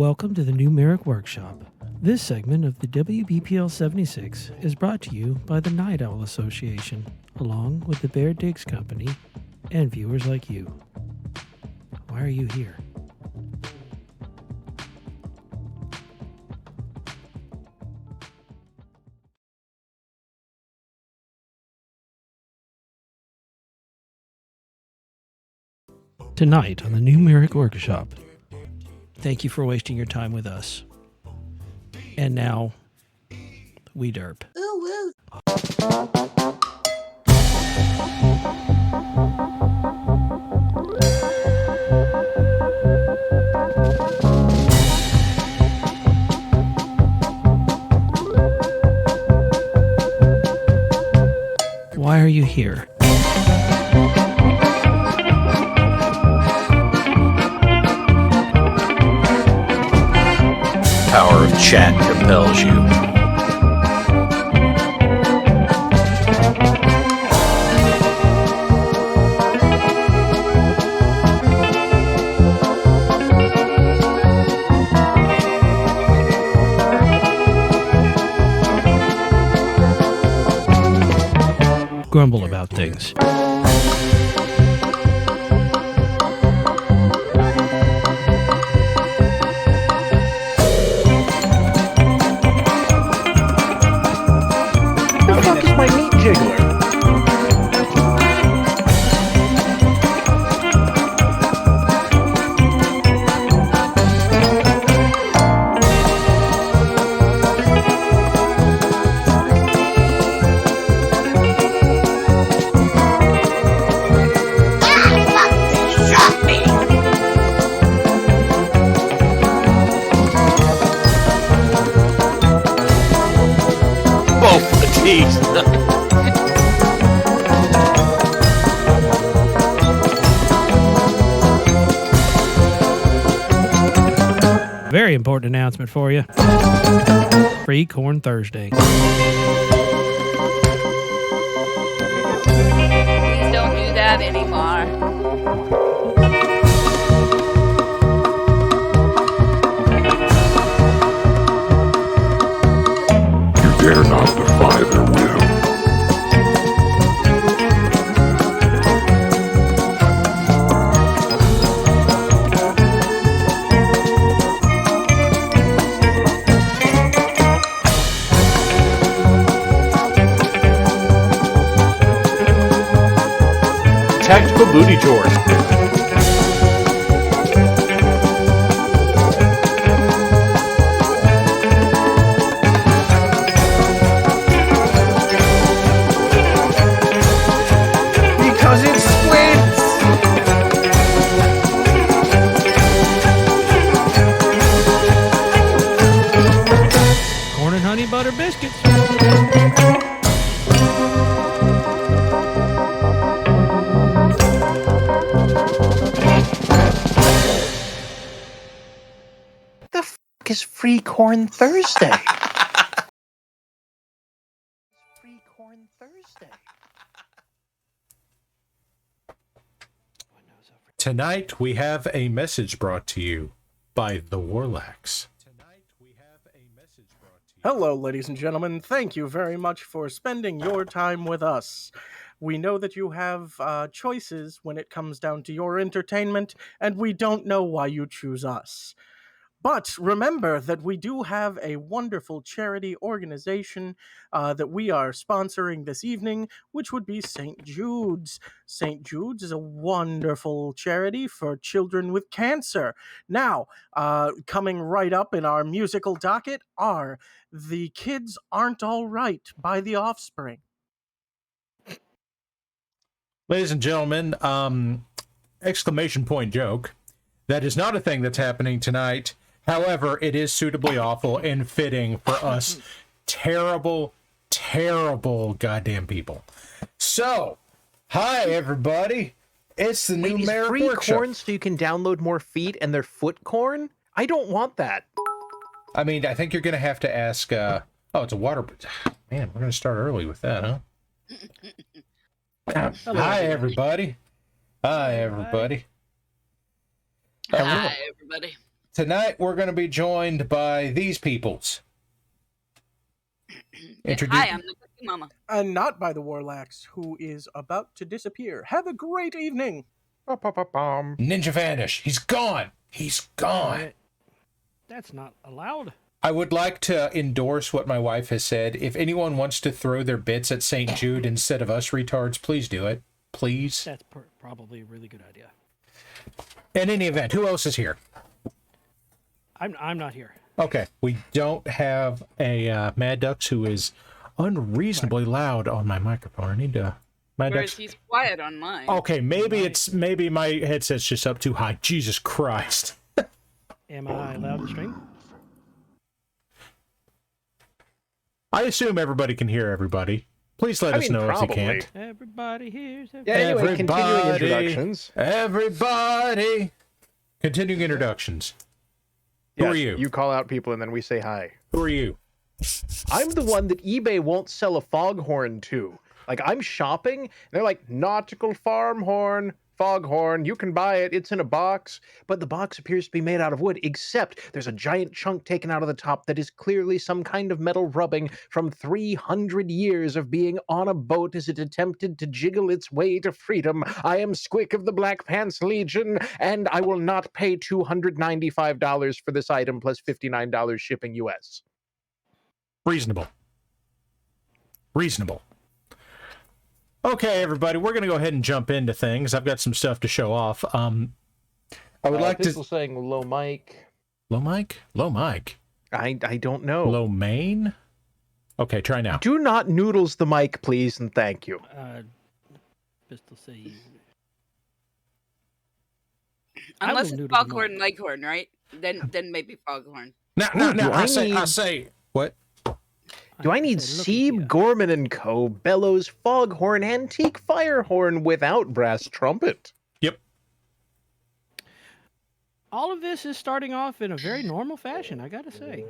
Welcome to the new Marik Workshop. This segment of the WBPL 76 is brought to you by the Night Owl Association, along with the Bear Digs Company and viewers like you. Why are you here? Tonight on the new Marik Workshop. Thank you for wasting your time with us. And now, we derp. Ooh, Why are you here? Power of chat compels you. Grumble about things. My meat jiggler. Both the teeth. Very important announcement for you. Free Corn Thursday. Please don't do that anymore. You dare not defy their will. Tactical booty chores. Because it's squids. Corn and honey butter biscuits. Is Free Corn Thursday. Free Corn Thursday. Tonight we have a message brought to you by the Warlacks. Hello, ladies and gentlemen. Thank you very much for spending your time with us. We know that you have choices when it comes down to your entertainment, and we don't know why you choose us. But remember that we do have a wonderful charity organization that we are sponsoring this evening, which would be St. Jude's. St. Jude's is a wonderful charity for children with cancer. Now, coming right up in our musical docket are The Kids Aren't All Right by The Offspring. Ladies and gentlemen, exclamation point joke. That is not a thing that's happening tonight. However, it is suitably awful and fitting for us terrible, terrible goddamn people. So, hi everybody. It's the new Marik free Workshop. corn so you can download more feet and their foot corn? I don't want that. I mean, I think you're going to have to ask... oh, it's a water... Man, we're going to start early with that, huh? Hi, everybody. Hi, everybody. Hi, everybody. tonight we're going to be joined by these peoples. Hi, I'm the Cookie Mama. And not by the Warlax, who is about to disappear. Have a great evening. Ninja Vanish. He's gone. He's gone. That's not allowed. I would like to endorse what my wife has said. If anyone wants to throw their bits at St. Jude instead of us retards, please do it. Please. That's probably a really good idea. In any event, who else is here? I'm not here. Okay, we don't have a Mad Ducks who is unreasonably loud on my microphone. I need to... Mad Whereas Ducks... he's quiet on mine. Okay, maybe my headset's just up too high. Jesus Christ. Am I allowed to stream? I assume everybody can hear everybody. Please let us know if you can't. Everybody hears. Yeah, anyway, continuing introductions. Everybody. Continuing introductions. Who are you? You call out people and then we say hi. Who are you? I'm the one that eBay won't sell a foghorn to. Like, I'm shopping, and they're like, nautical farm horn, foghorn, you can buy it, it's in a box. But the box appears to be made out of wood, except there's a giant chunk taken out of the top that is clearly some kind of metal rubbing from 300 years of being on a boat as it attempted to jiggle its way to freedom. I am Squic of the Black Pants Legion, and I will not pay $295 for this item plus $59 shipping US. Reasonable. Okay, everybody, we're going to go ahead and jump into things. I've got some stuff to show off. I would like to... saying low mic. Low mic? Low mic. I don't know. Low main? Okay, try now. Do not noodles the mic, please, and thank you. Pistol say... Unless it's foghorn, leghorn, right? Then maybe foghorn. Now, I say... What? Do I need Sieb, Gorman & Co. Bellows Foghorn Antique Fire Horn without brass trumpet? Yep. All of this is starting off in a very normal fashion, I gotta say.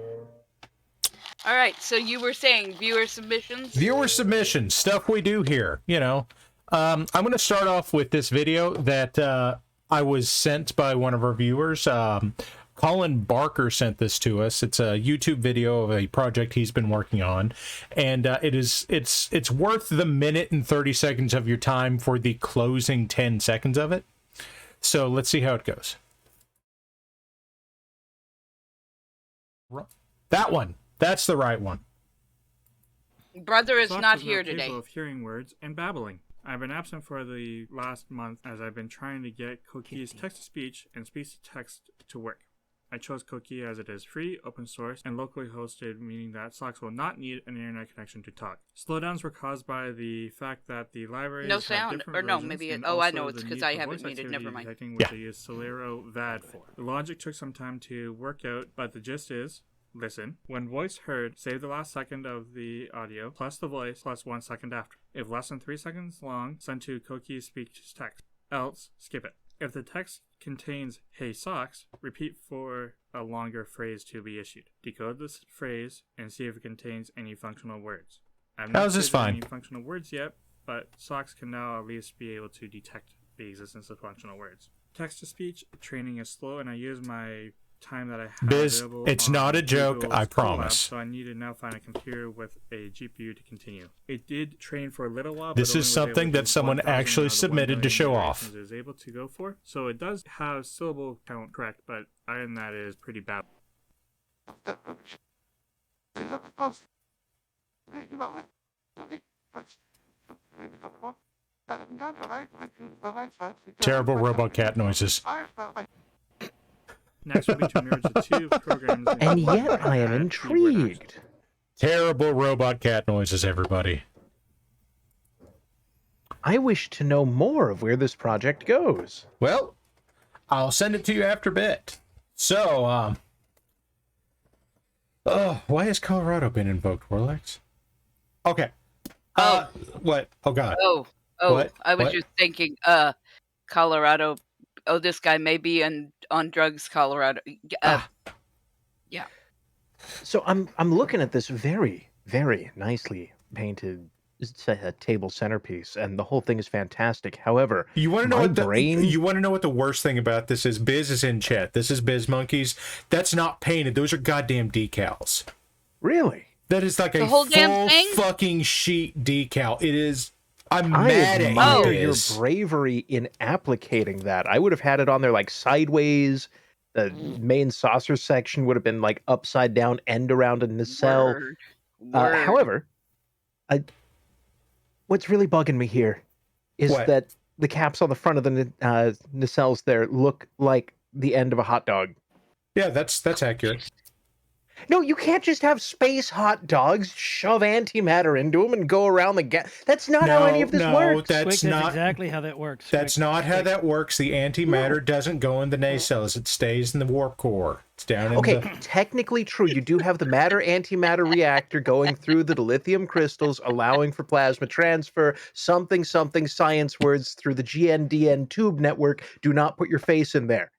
All right, so you were saying viewer submissions? Viewer submissions, stuff we do here, you know. I'm going to start off with this video that I was sent by one of our viewers. Colin Barker sent this to us. It's a YouTube video of a project he's been working on, and it's worth the minute and 30 seconds of your time for the closing 10 seconds of it. So let's see how it goes. That one. That's the right one. Brother is Fox not is here capable today. of hearing words and babbling. I've been absent for the last month as I've been trying to get Cookie's text-to-speech and speech-to-text to work. I chose Cookie as it is free, open source, and locally hosted, meaning that Socks will not need an internet connection to talk. Slowdowns were caused by the fact that the libraries No have sound, different or no, versions, maybe and I know also it's the because need I for haven't voice muted. activity Never mind. detecting, which they use Solero VAD for. The logic took some time to work out, but the gist is, listen. When voice heard, save the last second of the audio, plus the voice, plus 1 second after. If less than 3 seconds long, send to Cookie's speech text. Else, skip it. If the text contains "Hey Socks," repeat for a longer phrase to be issued. Decode this phrase and see if it contains any functional words. I've not How's this created fine? any functional words yet, but Socks can now at least be able to detect the existence of functional words. Text-to-speech training is slow, and I use my time that I have Biz, available it's on not a joke, Google's I Colab, promise. so I need to now find a computer with a GPU to continue. It did train for a little while. This but is only was something able to that do someone 1,000 actually out of the 1 submitted to million show iterations off. It was able to go for. So it does have syllable count correct, but other than that, it is pretty bad. Terrible robot cat noises. Next will be to merge the two programs. And yet I am intrigued. Terrible robot cat noises, everybody. I wish to know more of where this project goes. Well, I'll send it to you after a bit. So, why has Colorado been invoked, Warlax? Okay. What? Oh, God. Oh, What? I was What? just thinking, Colorado. Oh, this guy may be on drugs, Colorado. Yeah. So I'm looking at this very, very nicely painted table centerpiece, and the whole thing is fantastic. However, You want to know my what brain. you want to know what the worst thing about this is? Biz is in chat. This is Biz Monkeys. That's not painted. Those are goddamn decals. Really? That is like The a whole damn full thing? fucking sheet decal. It is. I'm I mad at admire you, your Biz. bravery in applicating that. I would have had it on there like sideways. The main saucer section would have been like upside down, end around a nacelle. Word. Word. However, what's really bugging me here is What? that the caps on the front of the nacelles there look like the end of a hot dog. Yeah, that's accurate. No, you can't just have space hot dogs, shove antimatter into them, and go around the gap. That's not how any of this works. That's Squick, not. exactly how that works. That's Squick. not how that works. The antimatter doesn't go in the nacelles. It stays in the warp core. It's down in Okay, the... technically true. You do have the matter-antimatter reactor going through the lithium crystals, allowing for plasma transfer, something science words through the GNDN tube network. Do not put your face in there.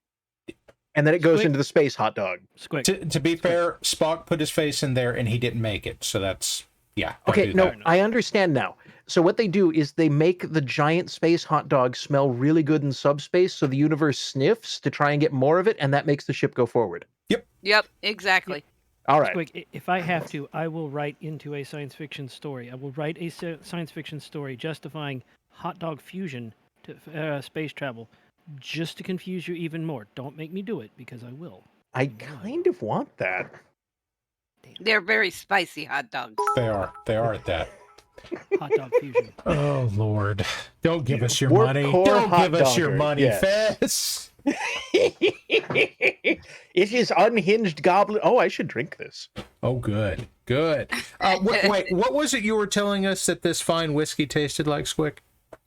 And then it goes Squick. into the space hot dog. Squick. To be fair, Spock put his face in there and he didn't make it. So that's... Yeah. don't Okay, do no, that. I understand now. So what they do is they make the giant space hot dog smell really good in subspace, so the universe sniffs to try and get more of it, and that makes the ship go forward. Yep, exactly. All right. Squick, if I have to, I will write into a science fiction story. I will write a science fiction story justifying hot dog fusion to space travel, just to confuse you even more. Don't make me do it, because I will. I kind of want that. They're very spicy hot dogs. They are. They are at that. Hot dog fusion. Oh, Lord. Don't give us your Warp money. core Don't hot give us your dogger, money, yes. Fess. It is unhinged goblin. Oh, I should drink this. Oh, good. Good. Wait, what was it you were telling us that this fine whiskey tasted like, Squick?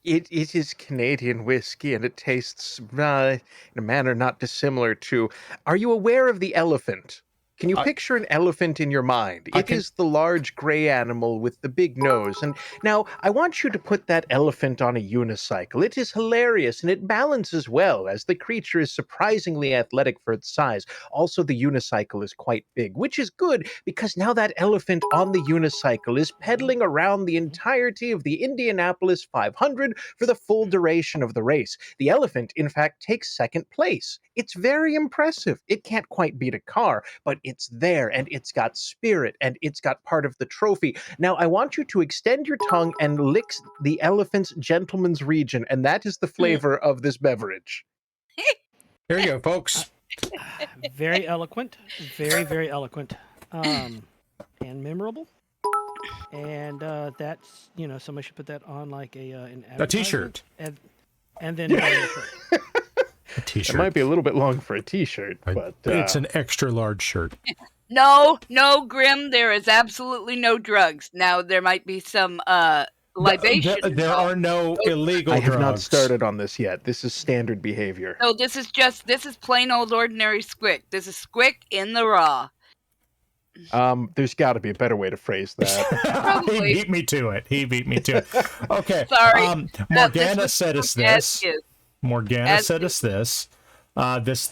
It is Canadian whiskey, and it tastes in a manner not dissimilar to. Are you aware of the elephant? Can you picture an elephant in your mind? It is the large gray animal with the big nose. And now I want you to put that elephant on a unicycle. It is hilarious, and it balances well, as the creature is surprisingly athletic for its size. Also, the unicycle is quite big, which is good because now that elephant on the unicycle is pedaling around the entirety of the Indianapolis 500 for the full duration of the race. The elephant, in fact, takes second place. It's very impressive. It can't quite beat a car, but it's there, and it's got spirit, and it's got part of the trophy. Now, I want you to extend your tongue and lick the elephant's gentleman's region, and that is the flavor of this beverage. Here you go, folks. Very eloquent. Very, very eloquent. And memorable. And that's, somebody should put that on like an A T-shirt. And then A T-shirt. It might be a little bit long for a T-shirt, but It's an extra large shirt. No, Grim, there is absolutely no drugs. Now, there might be some libation. There are no illegal I have drugs. not started on this yet. This is standard behavior. No, this is plain old ordinary Squick. This is Squick in the raw. There's got to be a better way to phrase that. Probably. He beat me to it. Okay. Sorry. Morgana said us this. Morgana As said is. us this.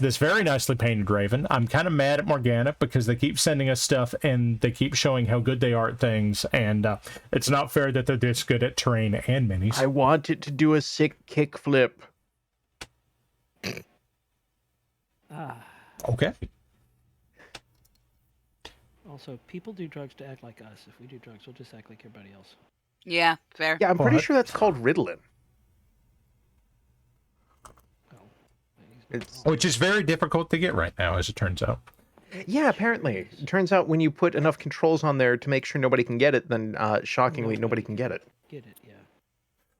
This very nicely painted Raven. I'm kind of mad at Morgana because they keep sending us stuff and they keep showing how good they are at things, and it's not fair that they're this good at terrain and minis. I want it to do a sick kickflip. Okay. Also, people do drugs to act like us. If we do drugs, we'll just act like everybody else. Yeah, fair. Yeah, I'm pretty What? sure that's called Ritalin. It's, Which is very difficult to get right now, as it turns out. yeah, apparently. It turns out when you put enough controls on there to make sure nobody can get it, then shockingly, nobody can get it. Get it, yeah.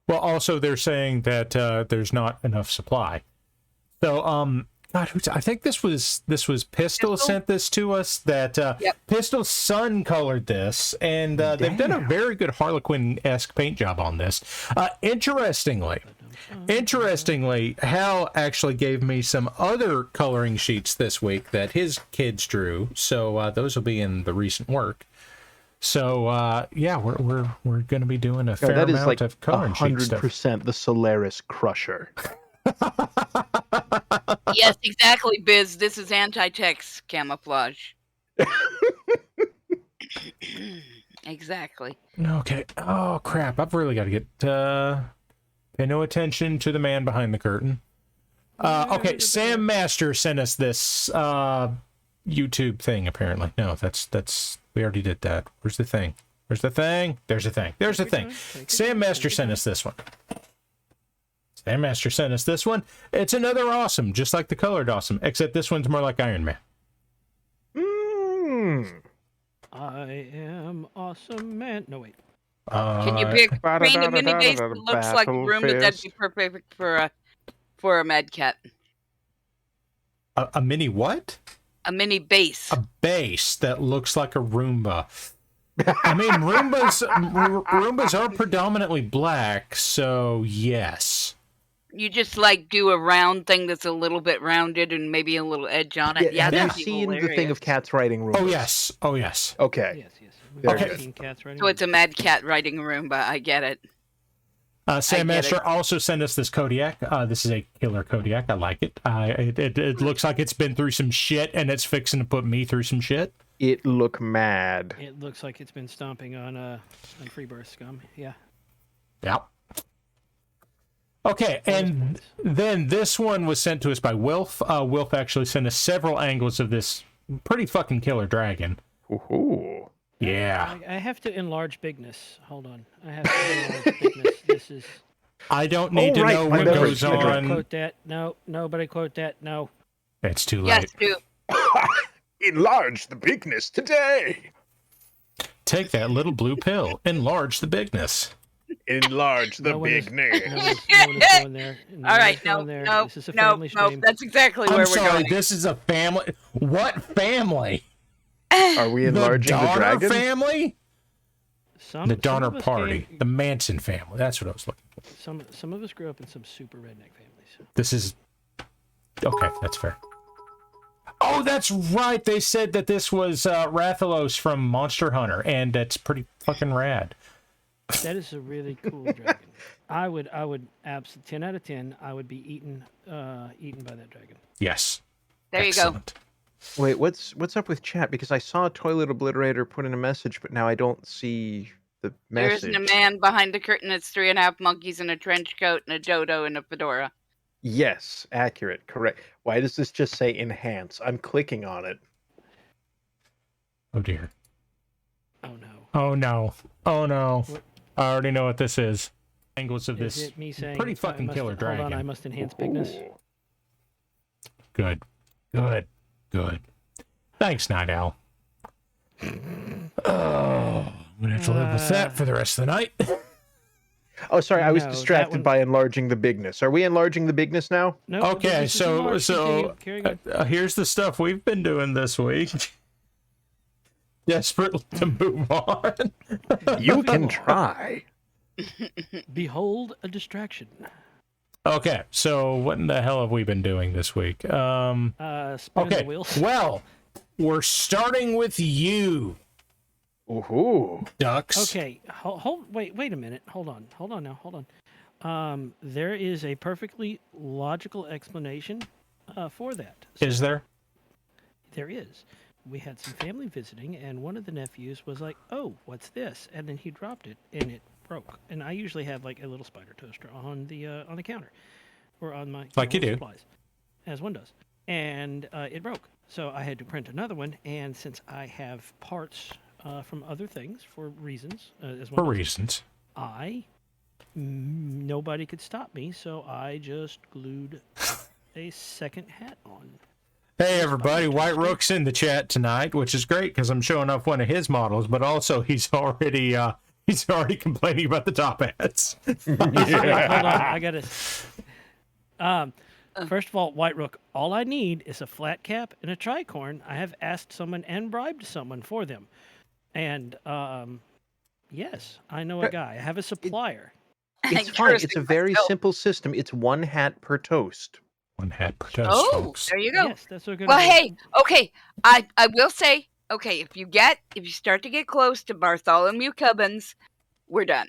Well, also they're saying that there's not enough supply. So, God, I think this was Pistol sent this to us. That Yep. Pistol's son colored this, and they've done a very good Harlequin-esque paint job on this. Interestingly, Hal actually gave me some other coloring sheets this week that his kids drew. So those will be in the recent work. So yeah, we're going to be doing a fair that is amount like of coloring sheet stuff. 100% the Solaris Crusher. Yes, exactly, Biz. This is anti-text camouflage. Exactly. Okay. Oh, crap. I've really got to get... pay no attention to the man behind the curtain. Okay, Sam Master sent us this YouTube thing, apparently. No, that's... We already did that. Where's the thing? Where's the thing? There's a thing. There's a thing. Sam Master sent us this one. Sam Master sent us this one. It's another awesome, just like the colored awesome, except this one's more like Iron Man. I am awesome man. No, wait. Can you pick green a mini base that looks like a Roomba? That'd be perfect for a med cat. A mini what? A mini base. A base that looks like a Roomba. I mean, Roombas are predominantly black, so yes. You just like do a round thing that's a little bit rounded and maybe a little edge on it. Yeah, have you seen the thing of cats riding Roombas? Oh yes. Oh yes. Okay. Yes. Okay. So it's a mad cat riding a Roomba. I get it. Sam Master also sent us this Kodiak. This is a killer Kodiak. I like it. It looks like it's been through some shit, and it's fixing to put me through some shit. It look mad. It looks like it's been stomping on Freebirth scum. Yeah. Yep. Okay, and then this one was sent to us by Wilf. Wilf actually sent us several angles of this pretty fucking killer dragon. Ooh. Yeah. I have to enlarge bigness. Hold on. I have to enlarge bigness. This is... I don't need to know what goes on. Quote that. No, nobody quote that. No. It's too late. Yes, do. Enlarge the bigness today. Take that little blue pill. Enlarge the bigness. Enlarge the bigness. No one is going there. All right, no. This is a family stream. That's exactly where we're going. This is a family. What family? Are we enlarging the dragon? Family? The Donner Party. The The Manson family. That's what I was looking for. Some of us grew up in some super redneck families. This is... Okay, that's fair. Oh, that's right. They said that this was Rathalos from Monster Hunter, and that's pretty fucking rad. That is a really cool dragon. I would 10 out of 10. I would be eaten by that dragon. Yes. There Excellent. you go. Wait, what's up with chat? Because I saw Toilet Obliterator put in a message, but now I don't see the message. There isn't a man behind the curtain. It's 3.5 monkeys in a trench coat and a dodo and a fedora. Yes, accurate, correct. Why does this just say enhance? I'm clicking on it. Oh, dear. Oh, no. Oh, no. Oh, no. What? I already know what this is. Angles of Is this it me saying pretty fucking killer dragon. Hold on, I must enhance bigness. Ooh. Good. Good. Good. Thanks, Night Owl. Oh, I'm going to have to live with that for the rest of the night. Oh, sorry, I was No, that distracted one- by enlarging the bigness. Are we enlarging the bigness now? No, Okay, this is so enlarged. Continue. Carry on. here's the stuff we've been doing this week. Desperate to move on. You can try. Behold a distraction. Okay, so what in the hell have we been doing this week? Spinning the Okay, wheels. well, we're starting with you, Ooh. Ducks. Okay, wait a minute. Hold on. There is a perfectly logical explanation for that. Is there? There is. We had some family visiting, and one of the nephews was like, "Oh, what's this?" And then he dropped it, and it broke. And I usually have like a little spider toaster on the counter, or on my Like you do. supplies, as one does. And it broke, so I had to print another one. And since I have parts from other things for reasons, as For one does, reasons. nobody could stop me, so I just glued a second hat on. Hey everybody, White Rook's in the chat tonight, which is great because I'm showing off one of his models, but also he's already complaining about the top hats. Hold on, I gotta. First of all, White Rook, all I need is a flat cap and a tricorn. I have asked someone and bribed someone for them, and yes, I know a guy. I have a supplier. It's fine. It's a very simple system. It's one hat per toast. One hat per toast, Oh, folks. there you go. Yes, that's what. Well, hey, okay. I will say, okay, if you start to get close to Bartholomew Cubbins, we're done.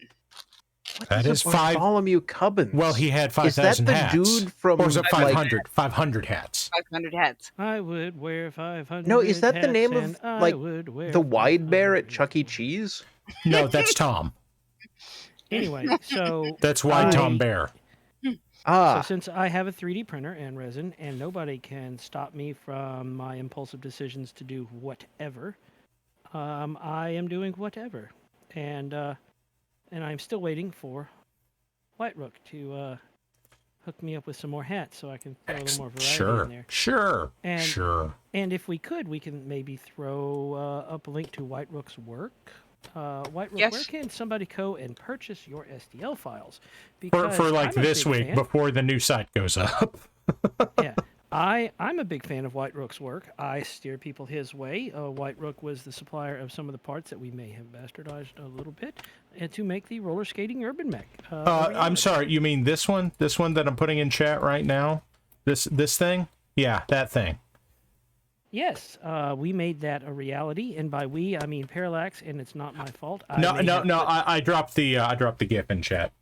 What That is is a 5. Bartholomew Cubbins? Well, he had Is that 5,000 the hats. dude from Or is it like 500? 500 hats. 500 hats. I would wear 500. No, is that the hats name of and I like would wear the wide bear at 500. Chuck E. Cheese? No, that's Tom. Anyway, so That's White Tom Bear. So Ah, since I have a 3D printer and resin, and nobody can stop me from my impulsive decisions to do whatever, I am doing whatever, and I'm still waiting for White Rook to hook me up with some more hats so I can throw a little more variety in there. Sure. And if we could, we can maybe throw up a link to White Rook's work. White Rook, Yes. where can somebody go and purchase your STL files? For like I'm a this big week fan. before the new site goes up. Yeah, I'm a big fan of White Rook's work. I steer people his way. White Rook was the supplier of some of the parts that we may have bastardized a little bit, and to make the roller skating urban mech. I'm sorry, you mean this one? This one that I'm putting in chat right now? This thing? Yeah, that thing. Yes, we made that a reality, and by we I mean Parallax, and it's not my fault. No. I dropped the GIF in chat.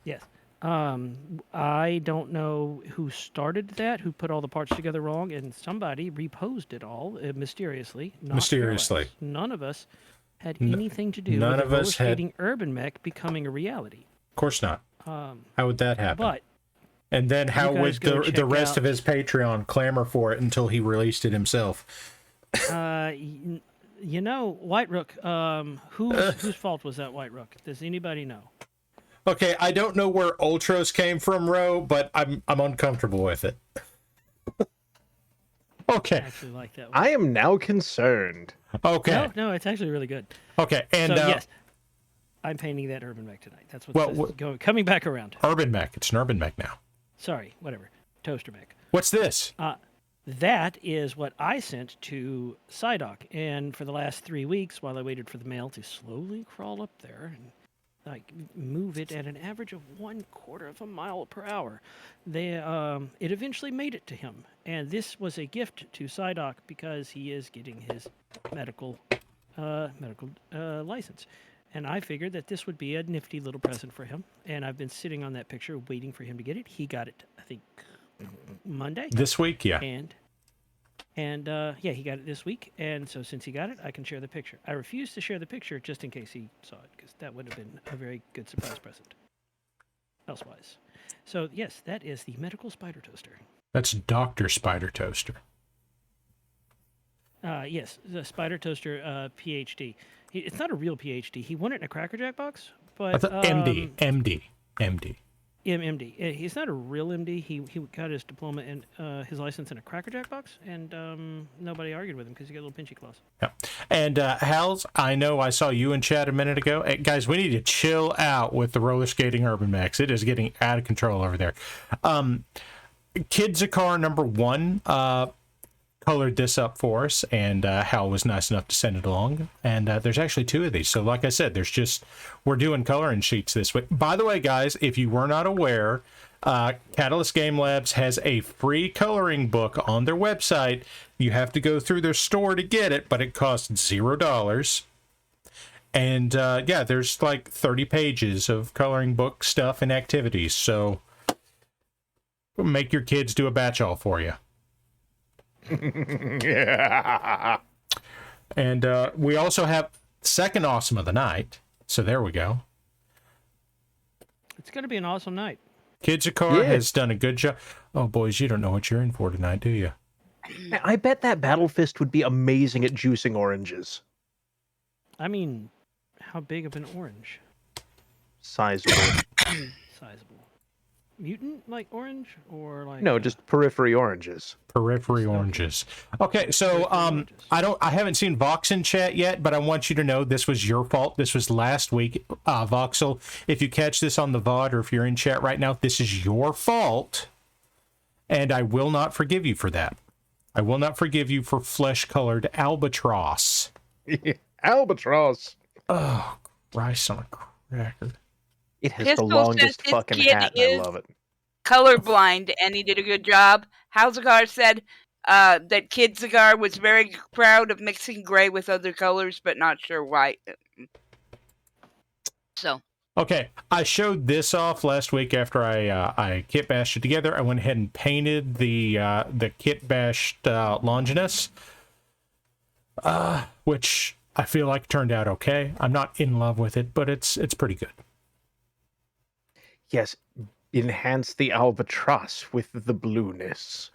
Yes. I don't know who started that, who put all the parts together wrong, and somebody reposed it all mysteriously. Mysteriously. Parallax. None of us had anything to do none with of the roller us had- skating urban mech becoming a reality. Of course not. How would that happen? But and then how guys would go the check rest out- of his Patreon clamor for it until he released it himself? you know, White Rook. Whose fault was that, White Rook? Does anybody know? Okay, I don't know where Ultros came from, Ro, but I'm uncomfortable with it. I Okay. actually like that one. I am now concerned. Okay. No, it's actually really good. Okay. And So yes, I'm painting that urban mech tonight. That's what Well, coming back around. Urban Mech. It's an Urban Mech now. Sorry, whatever. Toaster mech. What's this? That is what I sent to Psydoc, and for the last 3 weeks, while I waited for the mail to slowly crawl up there and like move it at an average of 1/4 of a mile per hour, it eventually made it to him, and this was a gift to Psydoc because he is getting his medical license. And I figured that this would be a nifty little present for him. And I've been sitting on that picture waiting for him to get it. He got it, I think, Monday. This week, yeah. And yeah, he got it this week. And so since he got it, I can share the picture. I refused to share the picture just in case he saw it, because that would have been a very good surprise present. Elsewise. So yes, that is the medical spider toaster. That's Dr. Spider Toaster. Yes, the spider toaster PhD. It's not a real PhD. He won it in a Cracker Jack box, but I thought MD. MD. He's not a real MD. He got his diploma and his license in a Cracker Jack box, and nobody argued with him because he got little pinchy claws. Yeah. And Hals, I know I saw you in chat a minute ago. Hey, guys, we need to chill out with the roller skating urban mechs. It is getting out of control over there. Kid Zakar #1 colored this up for us, and Hal was nice enough to send it along. And there's actually 2 of these. So like I said, we're doing coloring sheets this week. By the way, guys, if you were not aware, Catalyst Game Labs has a free coloring book on their website. You have to go through their store to get it, but it costs $0. And yeah, there's like 30 pages of coloring book stuff and activities. So make your kids do a batch all for you. Yeah. And we also have second awesome of the night. So there we go. It's going to be an awesome night. Kid Zakar has done a good job. Oh, boys, you don't know what you're in for tonight, do you? I bet that Battle Fist would be amazing at juicing oranges. I mean, how big of an orange? Sizable. Sizable. Mutant like orange or like No, just periphery oranges. Periphery oranges. Okay, so I haven't seen Vox in chat yet, but I want you to know this was your fault. This was last week, Voxel. If you catch this on the VOD or if you're in chat right now, this is your fault, and I will not forgive you for that. I will not forgive you for flesh-colored albatross. Albatross. Oh, Christ on a cracker. It has Pistol the longest says his fucking kid hat, and I is love it. colorblind, and he did a good job. Halzagar said that Kid Zagar was very proud of mixing gray with other colors, but not sure why. So Okay, I showed this off last week after I kit bashed it together. I went ahead and painted the kit bashed Longinus, which I feel like turned out okay. I'm not in love with it, but it's pretty good. Yes, enhance the albatross with the blueness.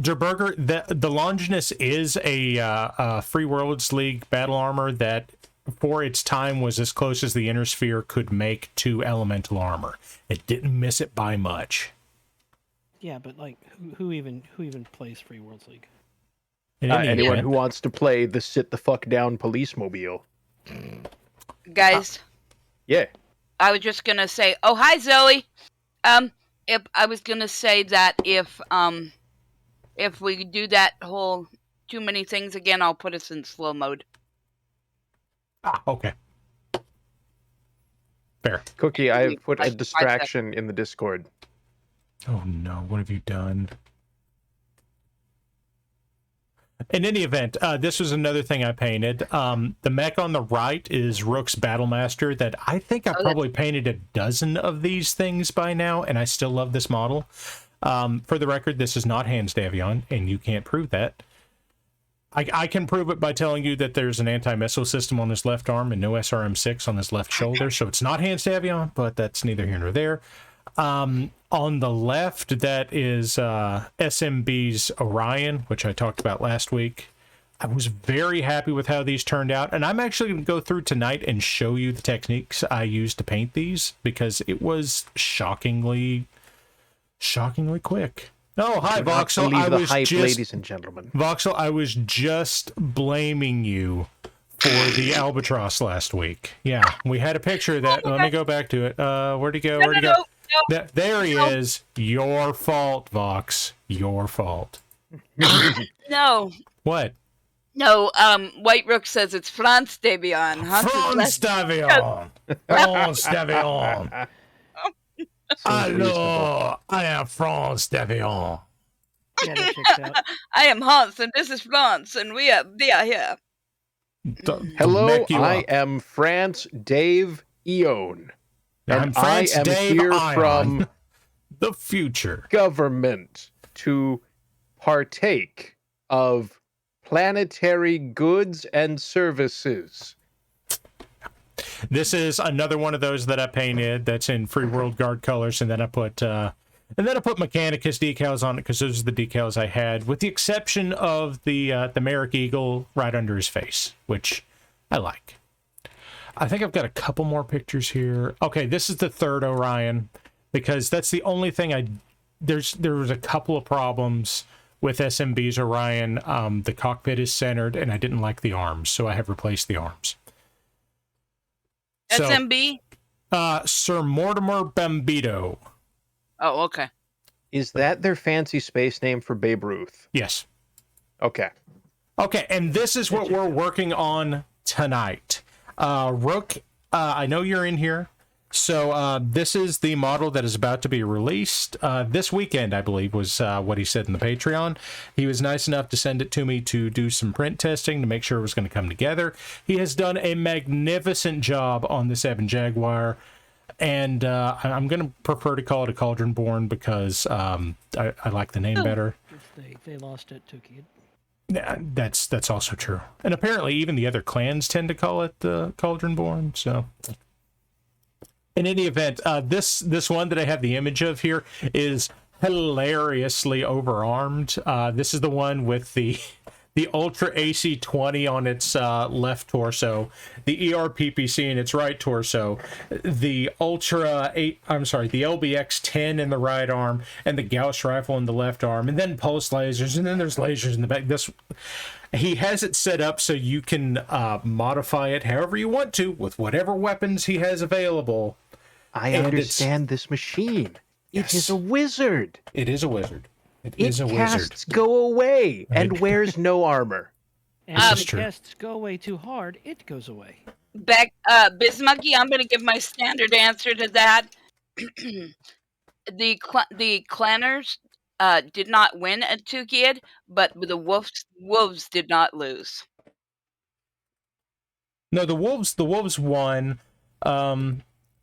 Der Burger, the Longinus is a Free Worlds League battle armor that, for its time, was as close as the Inner Sphere could make to elemental armor. It didn't miss it by much. Yeah, but like, who even plays Free Worlds League? Anyone who wants to play the sit the fuck down police mobile. Guys, Yeah. I was just gonna say, oh hi Zoe. If I was gonna say that if we do that whole too many things again, I'll put us in slow mode. Okay. Fair. Cookie, I have put a distraction in the Discord. Oh no, what have you done? In any event, this was another thing I painted. The mech on the right is Rook's Battlemaster that I think I've probably painted a dozen of these things by now, and I still love this model. For the record, this is not Hans Davion, and you can't prove that. I can prove it by telling you that there's an anti-missile system on his left arm and no SRM-6 on his left shoulder, so it's not Hans Davion, but that's neither here nor there. On the left, that is SMB's Orion, which I talked about last week. I was very happy with how these turned out, and I'm actually going to go through tonight and show you the techniques I used to paint these, because it was shockingly quick. Oh, hi, Voxel. I was hype, ladies and gentlemen. Voxel, I was just blaming you for the albatross last week. Yeah, we had a picture of that. Let me go back to it. Where'd he go? No. There he is. Your fault, Vox. Your fault. No. What? No, White Rook says it's France Davion. France Davion. France Davion. Hello, I am France Davion. Yeah, that checks out. I am Hans, and this is France, and we are here. Hello, I am France Dave Eon. I'm France I am Dave here Ion. from The future government to partake of planetary goods and services. This is another one of those that I painted that's in Free World Guard colors, and then I put Mechanicus decals on it because those are the decals I had, with the exception of the Marik Eagle right under his face, which I like. I think I've got a couple more pictures here. Okay, this is the third Orion, because that's the only thing there was a couple of problems with SMB's Orion. The cockpit is centered, and I didn't like the arms, so I have replaced the arms. SMB? Sir Mortimer Bambito. Oh, okay. Is that their fancy space name for Babe Ruth? Yes. Okay. Okay, and this is what we're working on tonight. Rook, I know you're in here. So this is the model that is about to be released this weekend, I believe, was what he said in the Patreon. He was nice enough to send it to me to do some print testing to make sure it was going to come together. He has done a magnificent job on the 7 Jaguar, and I'm going to prefer to call it a Cauldron Born because I like the name better. They lost it to Kid. That's also true. And apparently even the other clans tend to call it the Cauldron Born, so... In any event, this one that I have the image of here is hilariously overarmed. This is the one with the Ultra AC-20 on its left torso, the ERPPC in its right torso, the LBX-10 in the right arm, and the Gauss rifle in the left arm, and then pulse lasers, and then there's lasers in the back. He has it set up so you can modify it however you want to with whatever weapons he has available. I understand this machine. Yes. It is a wizard. It is a wizard. It casts go away and wears no armor. And if the casts go away too hard, it goes away. Back, Bismucky, I'm going to give my standard answer to that. The clanners did not win at Tukid, but the wolves did not lose. No, the wolves won.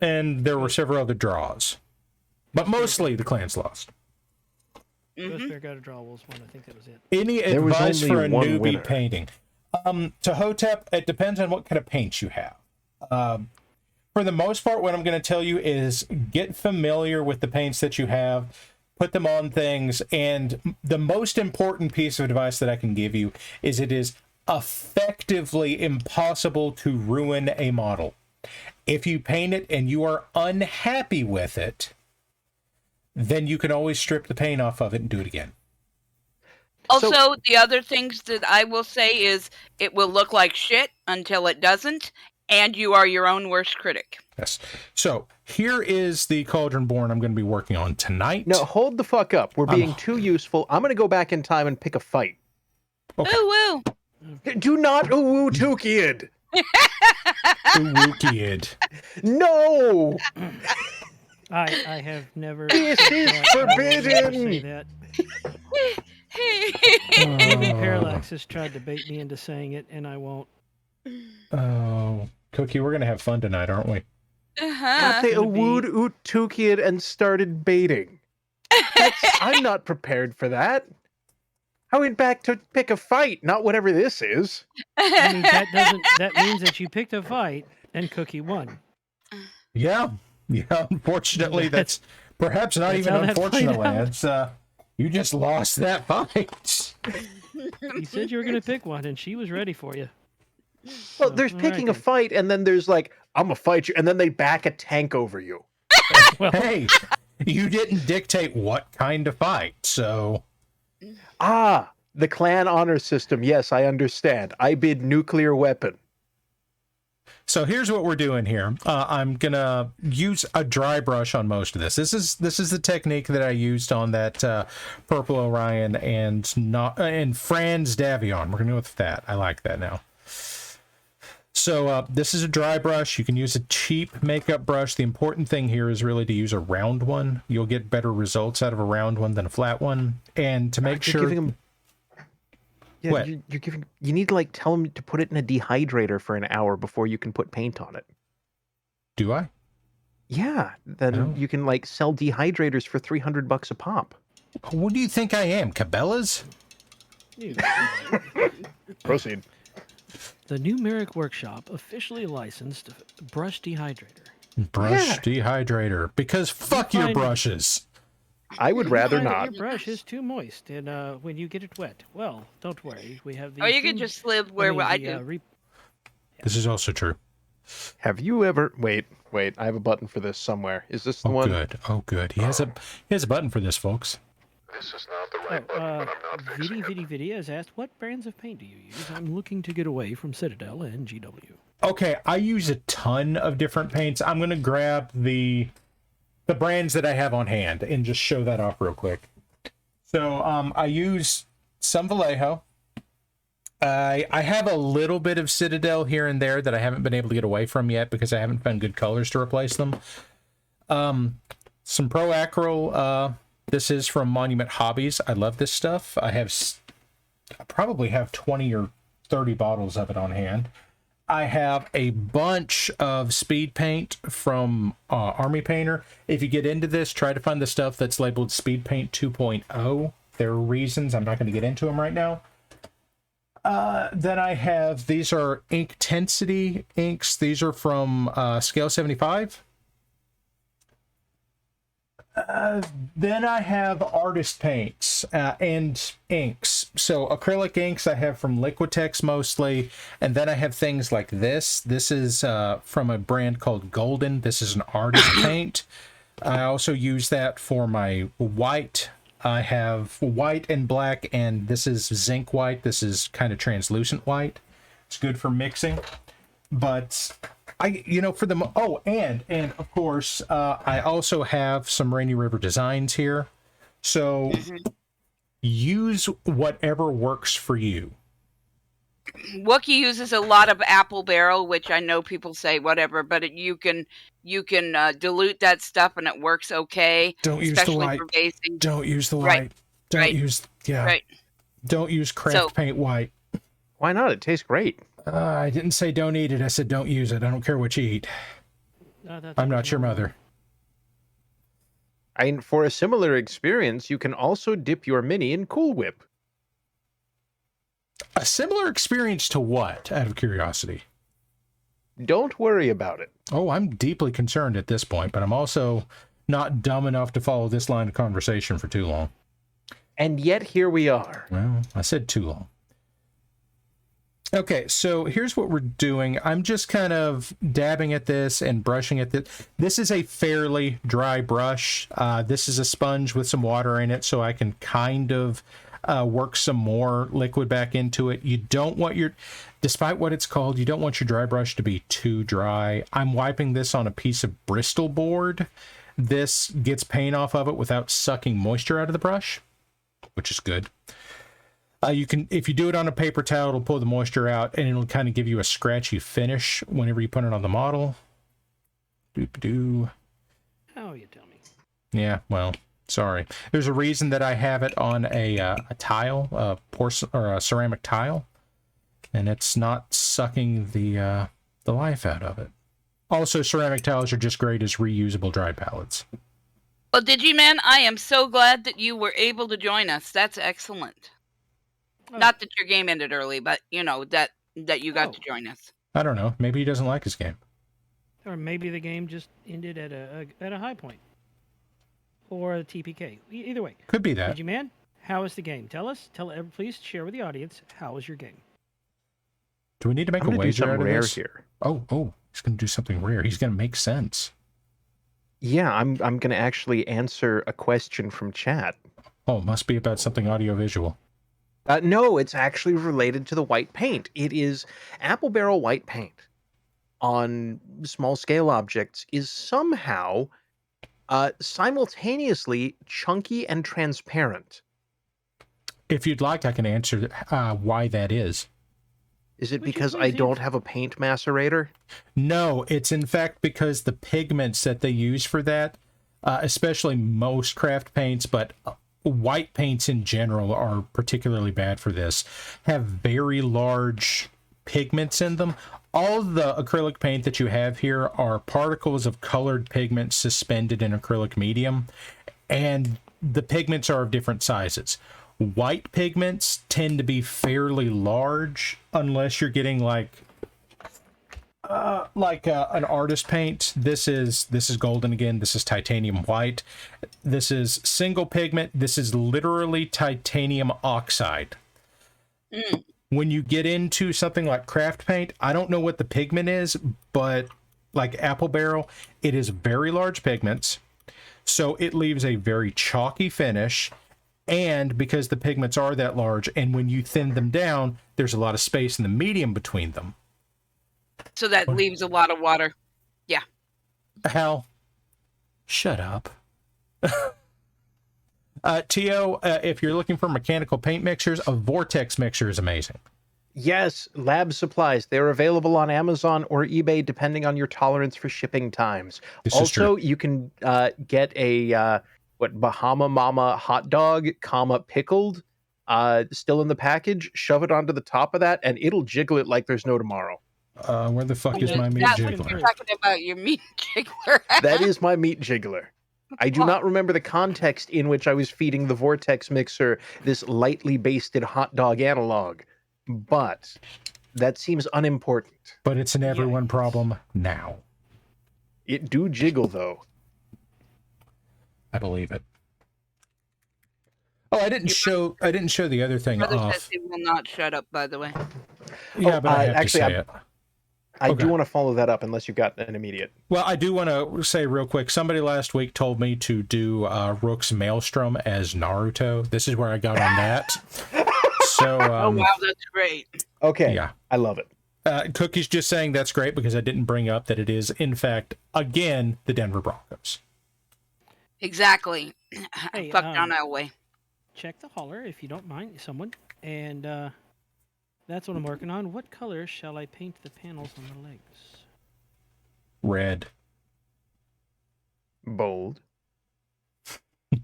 and there were several other draws, but mostly the clans lost. Ghost Bear got a draw Wolves one. I think that was it. Any There was advice only for a one newbie winner. painting? To Hotep, it depends on what kind of paints you have. For the most part, what I'm going to tell you is get familiar with the paints that you have, put them on things, and the most important piece of advice that I can give you is it is effectively impossible to ruin a model. If you paint it and you are unhappy with it, then you can always strip the paint off of it and do it again. Also, the other things that I will say is it will look like shit until it doesn't, and you are your own worst critic. Yes. So here is the Cauldron Born I'm going to be working on tonight. No, hold the fuck up. We're being too useful. I'm going to go back in time and pick a fight. Okay. Ooh, woo. Do not ooh Tukid. Wicked. No. I have never. This is forbidden. Say that. Parallax has tried to bait me into saying it, and I won't. Oh, Cookie, we're going to have fun tonight, aren't we? Uh-huh. They gonna be- wooed Tukid and started baiting. I'm not prepared for that. I went back to pick a fight, not whatever this is. I mean, that means that you picked a fight and Cookie won. Yeah. Yeah, unfortunately, that's perhaps not That's even how that played unfortunately. out. It's, you just lost that fight. You said you were going to pick one, and she was ready for you. Well, there's all picking right a then. fight, and then there's like, I'm gonna fight you, and then they back a tank over you. Well, Hey, you didn't dictate what kind of fight, so... Ah, the clan honor system. Yes, I understand. I bid nuclear weapon. So here's what we're doing here. I'm gonna use a dry brush on most of this. This is the technique that I used on that Purple Orion and Franz Davion. We're gonna go with that. I like that now. So this is a dry brush. You can use a cheap makeup brush. The important thing here is really to use a round one. You'll get better results out of a round one than a flat one. And to make You're sure... giving 'em- Yeah, What? you're giving. You need to like tell them to put it in a dehydrator for an hour before you can put paint on it. Do I? Yeah, then Oh. you can like sell dehydrators for $300 a pop. What do you think I am, Cabela's? Proceed. the new Marik Workshop officially licensed brush dehydrator. Brush dehydrator. Because fuck your Fine. brushes. I would rather Find that not. Your brush is too moist, and when you get it wet, well, don't worry. We have the. Or you can just live where I do. This is also true. Have you ever? Wait. I have a button for this somewhere. Is this the Oh, one? good. Oh, good. He has a button for this, folks. This is not the right button, but I'm not Vidi has asked, what brands of paint do you use? I'm looking to get away from Citadel and GW. Okay, I use a ton of different paints. I'm going to grab the brands that I have on hand and just show that off real quick. So I use some Vallejo. I have a little bit of Citadel here and there that I haven't been able to get away from yet because I haven't found good colors to replace them. Some Pro Acryl. This is from Monument Hobbies. I love this stuff. I probably have 20 or 30 bottles of it on hand. I have a bunch of speed paint from Army Painter. If you get into this, try to find the stuff that's labeled Speed Paint 2.0. There are reasons. I'm not going to get into them right now. Then I have, these are Ink-Tensity inks. These are from Scale 75. Then I have artist paints and inks. So acrylic inks I have from Liquitex mostly. And then I have things like this. This is from a brand called Golden. This is an artist paint. I also use that for my white. I have white and black, and this is zinc white. This is kind of translucent white. It's good for mixing. But for the and of course I also have some Rainy River designs here. So use whatever works for you. Wookie uses a lot of apple barrel, which I know people say whatever, but you can dilute that stuff and it works okay. Don't use the especially white. for basing. Don't use the Right. white. Don't Right. use Right. Don't use craft paint white. Why not? It tastes great. I didn't say don't eat it. I said don't use it. I don't care what you eat. I'm not your mother. And for a similar experience, you can also dip your Mini in Cool Whip. A similar experience to what, out of curiosity? Don't worry about it. Oh, I'm deeply concerned at this point, but I'm also not dumb enough to follow this line of conversation for too long. And yet here we are. Well, I said too long. Okay, so here's what we're doing. I'm just kind of dabbing at this and brushing at this. This is a fairly dry brush. This is a sponge with some water in it, so I can kind of work some more liquid back into it. You don't want your, despite what it's called, you don't want your dry brush to be too dry. I'm wiping this on a piece of Bristol board. This gets paint off of it without sucking moisture out of the brush, which is good. You can, if you do it on a paper towel, it'll pull the moisture out and it'll kind of give you a scratchy finish whenever you put it on the model. Doop-a-doo. Oh, you tell me. Yeah, well, sorry. There's a reason that I have it on a tile, or a ceramic tile, and it's not sucking the life out of it. Also, ceramic tiles are just great as reusable dry palettes. Well, Digiman, I am so glad that you were able to join us. That's excellent. Oh. Not that your game ended early, but, you know, that you got to join us. I don't know. Maybe he doesn't like his game. Or maybe the game just ended at a high point. Or a TPK. Either way. Could be that. Digiman, how is the game? Please share with the audience, how is your game? Do we need to make a wager out of rare this? Here. Oh, he's going to do something rare. He's going to make sense. Yeah, I'm going to actually answer a question from chat. Oh, it must be about something audiovisual. No, it's actually related to the white paint. It is apple barrel white paint on small scale objects is somehow simultaneously chunky and transparent. If you'd like, I can answer why that is. Is it because I don't have a paint macerator? No, it's in fact because the pigments that they use for that, especially most craft paints, but white paints in general are particularly bad for this, have very large pigments in them. All of the acrylic paint that you have here are particles of colored pigment suspended in acrylic medium, and the pigments are of different sizes. White pigments tend to be fairly large unless you're getting like an artist paint. This is golden again. This is titanium white. This is single pigment. This is literally titanium oxide. When you get into something like craft paint, I don't know what the pigment is, but like apple barrel, it is very large pigments. So it leaves a very chalky finish. And because the pigments are that large, and when you thin them down, there's a lot of space in the medium between them. So that leaves a lot of water. Yeah. Hal, shut up. Tio, if you're looking for mechanical paint mixers, a Vortex mixer is amazing. Yes, lab supplies. They're available on Amazon or eBay, depending on your tolerance for shipping times. Also, you can get a Bahama Mama hot dog, pickled, still in the package. Shove it onto the top of that, and it'll jiggle it like there's no tomorrow. Where the fuck is my meat jiggler? You're talking about your meat jiggler. That is my meat jiggler. I do not remember the context in which I was feeding the Vortex mixer this lightly basted hot dog analog, but that seems unimportant. But it's an everyone problem now. It do jiggle, though. I believe it. Oh, I didn't show the other thing off. Says he will not shut up, by the way. Yeah, but I have to say it. I do want to follow that up unless you've got an immediate. Well, I do want to say real quick, somebody last week told me to do Rook's Maelstrom as Naruto. This is where I got on that. So, oh, wow, that's great. Okay, yeah. I love it. Cookie's just saying that's great because I didn't bring up that it is, in fact, again, the Denver Broncos. Exactly. Hey, Fuck John Elway. Check the holler if you don't mind, someone. And that's what I'm working on. What color shall I paint the panels on the legs? Red. Bold.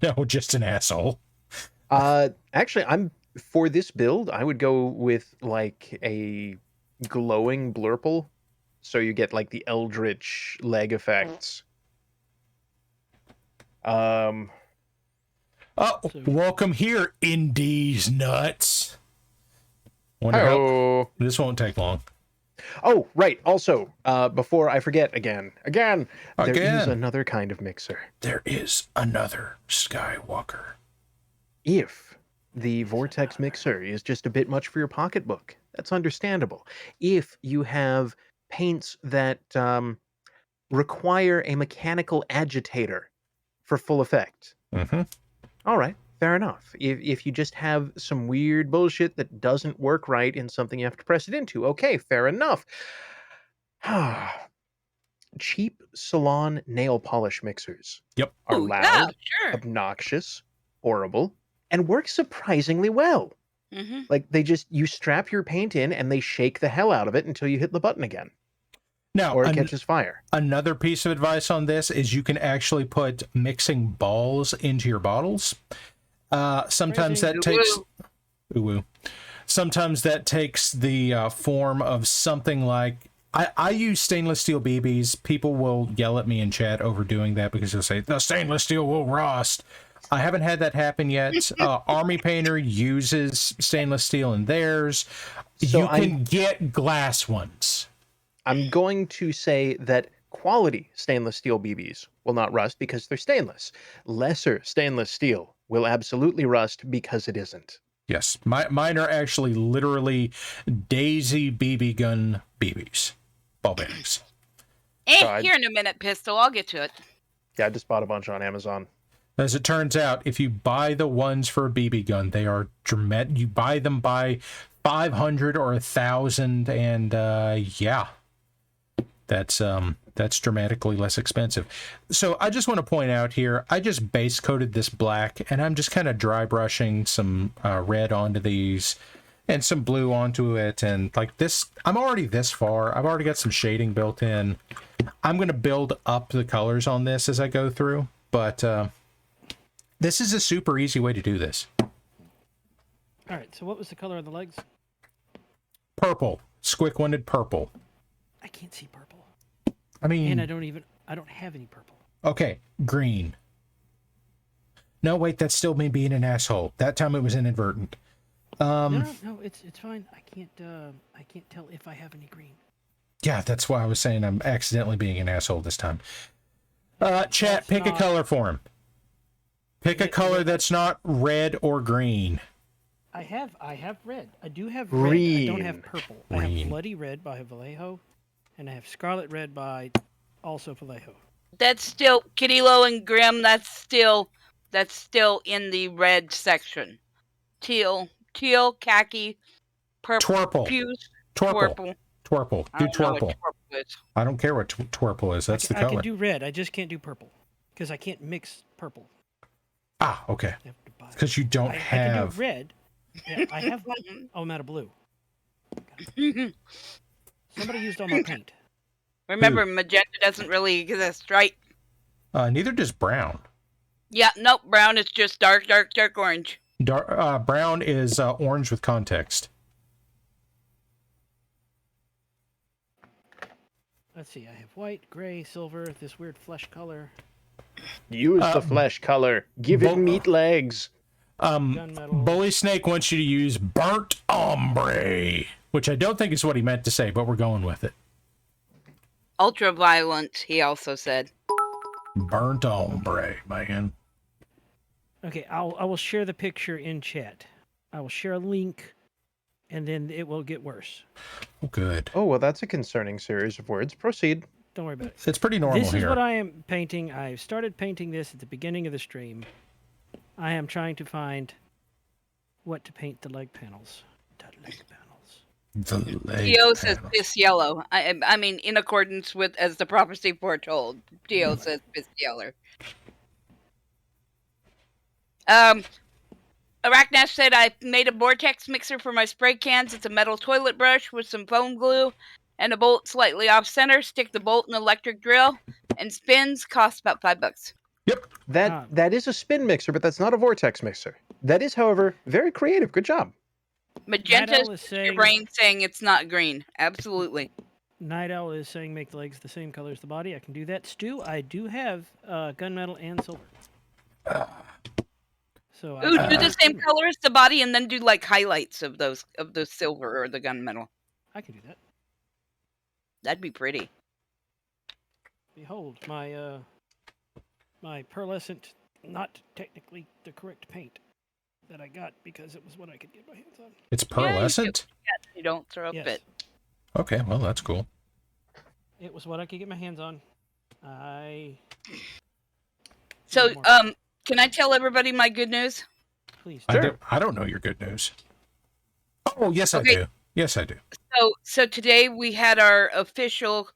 No, just an asshole. Actually, for this build, I would go with like a glowing blurple so you get like the eldritch leg effects. Oh, welcome here, Indies nuts. Wonder how this won't take long. Oh, right. Also, before I forget again, there is another kind of mixer. There is another Skywalker. If the Vortex mixer is just a bit much for your pocketbook, that's understandable. If you have paints that require a mechanical agitator for full effect, all right, fair enough. If you just have some weird bullshit that doesn't work right in something you have to press it into, okay, fair enough. Cheap salon nail polish mixers are loud, yeah, sure. obnoxious, horrible, and work surprisingly well. Like you strap your paint in and they shake the hell out of it until you hit the button again. Now, or it catches fire. Another piece of advice on this is you can actually put mixing balls into your bottles. Sometimes that takes sometimes that takes the form of something like I use stainless steel BBs. People will yell at me in chat over doing that because they'll say the stainless steel will rust. I haven't had that happen yet. Army Painter uses stainless steel in theirs. So you can get glass ones. I'm going to say that quality stainless steel BBs will not rust because they're stainless. Lesser stainless steel will absolutely rust because it isn't. Yes, mine are actually literally Daisy BB gun BBs. Ball bearings. Here in a minute, Pistol. I'll get to it. Yeah, I just bought a bunch on Amazon. As it turns out, if you buy the ones for a BB gun, they are dramatic. You buy them by 500 or 1,000, and yeah, that's dramatically less expensive. So I just want to point out here, I just base coated this black, and I'm just kind of dry brushing some red onto these and some blue onto it, and like this, I'm already this far. I've already got some shading built in. I'm going to build up the colors on this as I go through, but this is a super easy way to do this. All right, so what was the color of the legs? Purple. Squic wanted purple. I can't see purple. I mean... And I don't have any purple. Okay, green. No, wait, that's still me being an asshole. That time it was inadvertent. No, it's fine. I can't tell if I have any green. Yeah, that's why I was saying I'm accidentally being an asshole this time. Chat, pick a color for him. Pick a color that's not red or green. I have red. I do have green. Red. I don't have purple. Green. I have bloody red by Vallejo, and I have scarlet red by also Vallejo. That's still Kitty Low and Grim. That's still in the red section. Teal, khaki, purple, twerple. Fuse, twerple. Do twerple. I don't care what twerple is. That's the color. I can do red. I just can't do purple because I can't mix purple. Ah, okay. Because you don't have... I can do red. Yeah, I have one. Oh, I'm out of blue. Somebody used all my paint. Remember, magenta doesn't really exist, right? Neither does brown. Yeah, nope. Brown is just dark orange. Brown is orange with context. Let's see. I have white, gray, silver, this weird flesh color. Use the flesh color. Give it meat legs. Bully Snake wants you to use burnt ombre, which I don't think is what he meant to say, but we're going with it. Ultraviolet, he also said. Burnt ombre, man. Okay, I will share the picture in chat. I will share a link, and then it will get worse. Oh, good. Oh, well, that's a concerning series of words. Proceed. Don't worry about it. It's pretty normal here. This is what I am painting. I started painting this at the beginning of the stream. I am trying to find what to paint the leg panels. Dio says piss yellow. I mean, in accordance with as the prophecy foretold. Dio says piss yellow. Arachnash said I made a vortex mixer for my spray cans. It's a metal toilet brush with some foam glue and a bolt slightly off center. Stick the bolt in an electric drill and spins. Costs about $5. Yep. That is a spin mixer, but that's not a vortex mixer. That is, however, very creative. Good job. Magenta is your brain saying it's not green. Absolutely. Night Owl is saying make the legs the same color as the body. I can do that. Stu, I do have gunmetal and silver. So Ooh, do the same color as the body, and then do like highlights of the silver or the gunmetal. I can do that. That'd be pretty. Behold, my my pearlescent, not technically the correct paint that I got because it was what I could get my hands on. It's pearlescent? You don't throw up it. Okay, well, that's cool. It was what I could get my hands on. So, can I tell everybody my good news? Please. I don't know your good news. Oh, yes, Okay. I do. Yes, I do. So today we had our official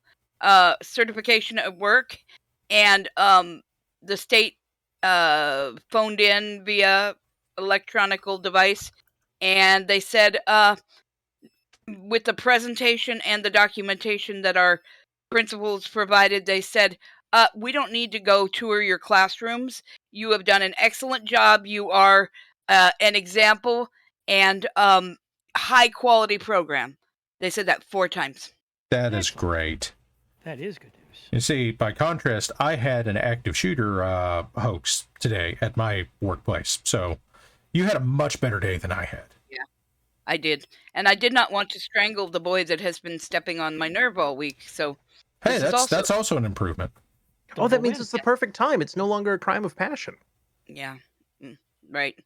certification at work, and the state phoned in via electronical device, and they said with the presentation and the documentation that our principals provided, they said, we don't need to go tour your classrooms. You have done an excellent job. You are an example and high quality program. They said that 4 times. That is great. That is good news. You see, by contrast, I had an active shooter hoax today at my workplace. So you had a much better day than I had. Yeah, I did. And I did not want to strangle the boy that has been stepping on my nerve all week. So hey, that's also an improvement. Oh, that means it's the perfect time. It's no longer a crime of passion. Yeah, right.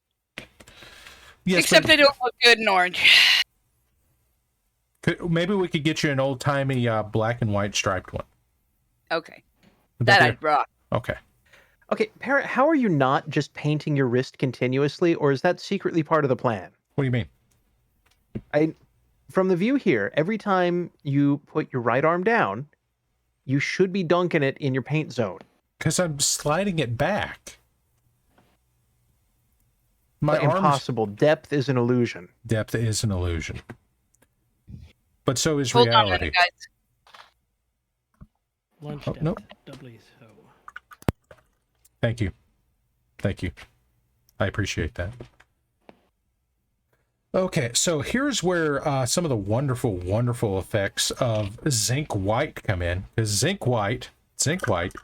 Yes, except they don't look good in orange. Maybe we could get you an old-timey black and white striped one. Okay. That I'd rock. Okay. Okay, Parrot, how are you not just painting your wrist continuously, or is that secretly part of the plan? What do you mean? From the view here, every time you put your right arm down, you should be dunking it in your paint zone. Because I'm sliding it back. Impossible. Depth is an illusion. Depth is an illusion. But so is Hold reality. on a minute, guys. Lunch depth. Nope. Doubly so. Thank you. Thank you. I appreciate that. Okay, so here's where some of the wonderful, wonderful effects of zinc white come in. Because zinc white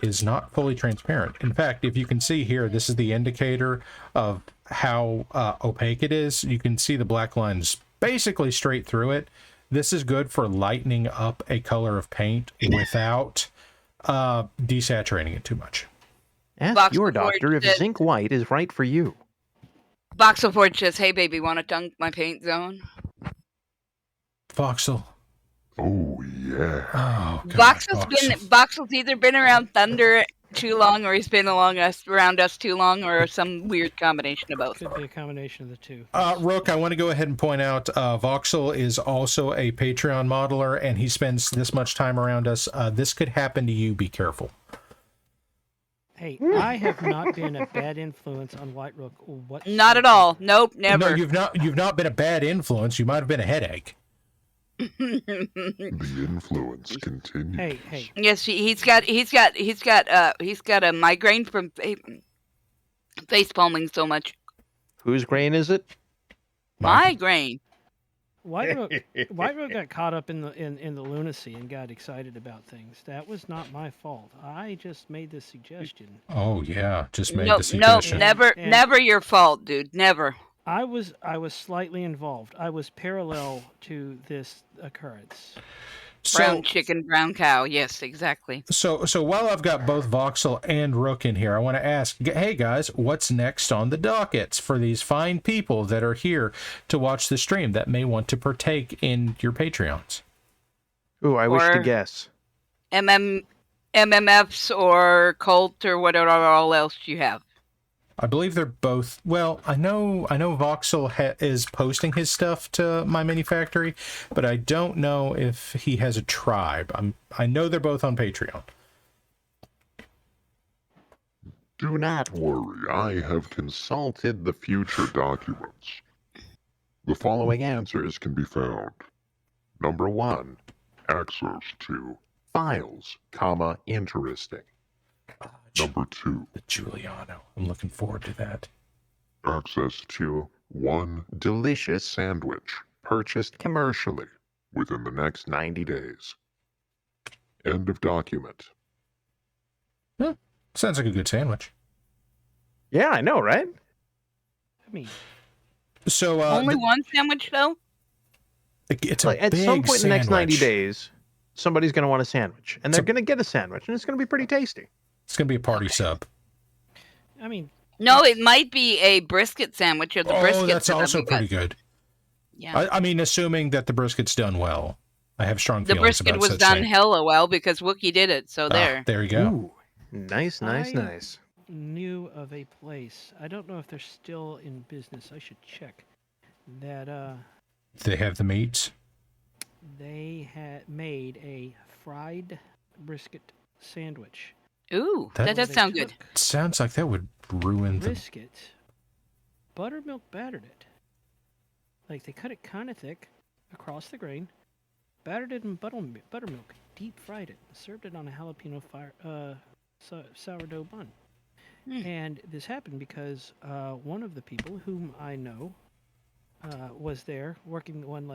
is not fully transparent. In fact, if you can see here, this is the indicator of how opaque it is. You can see the black lines basically straight through it. This is good for lightening up a color of paint without desaturating it too much. Ask your doctor if zinc white is right for you. Voxel Forge says, hey baby, want to dunk my paint zone? Voxel. Oh, yeah. Oh, God, Voxel's either been around Thunder too long, or he's been around us too long, or some weird combination of both. Could be a combination of the two. Rook, I want to go ahead and point out Voxel is also a Patreon modeler, and he spends this much time around us. This could happen to you. Be careful. Hey, I have not been a bad influence on White Rook. Not at all. Nope, never. No, you've not been a bad influence. You might have been a headache. The influence continues. Hey. Yes, he's got a migraine from face palming so much. Whose grain is it? Migraine. White Rook got caught up in the lunacy and got excited about things. That was not my fault. I just made the suggestion. Oh yeah, just made the suggestion. No, never your fault, dude. Never. I was slightly involved. I was parallel to this occurrence. Brown chicken, brown cow. Yes, exactly. So while I've got both Voxel and Rook in here, I want to ask, hey guys, what's next on the dockets for these fine people that are here to watch the stream that may want to partake in your Patreons? Ooh, I wish to guess. MMFs or cult or whatever all else you have. I believe they're both. Well, I know Voxel is posting his stuff to My Mini Factory, but I don't know if he has a tribe. I know they're both on Patreon. Do not worry, I have consulted the future documents. The following answers can be found. Number 1, access to files, interesting. Number 2, the Giuliano. I'm looking forward to that. Access to one delicious sandwich purchased commercially within the next 90 days. End of document. Sounds like a good sandwich. Yeah, I know, right? I mean, So Only one sandwich, though? it's a Like, at big some point in the next 90 sandwich. days, somebody's going to want a sandwich, and they're going to get a sandwich, and it's going to be pretty tasty. It's gonna be a party sub. I mean, No, it might be a brisket sandwich. Or the brisket. That's also pretty good. Yeah. I mean, assuming that the brisket's done well. I have strong The feelings brisket about was such done thing. hella well because Wookie did it. So there. There you go. Ooh, nice, nice, I- nice. knew of a place. I don't know if they're still in business. I should check. That They have the meats. they had made a fried brisket sandwich. Ooh, That- that does They sound good. took Sounds like that would ruin the. Brisket, buttermilk battered it. Like they cut it kind of thick across the grain, battered it in buttermilk, deep fried it, served it on a jalapeno sourdough bun. And this happened because one of the people whom I know was there working one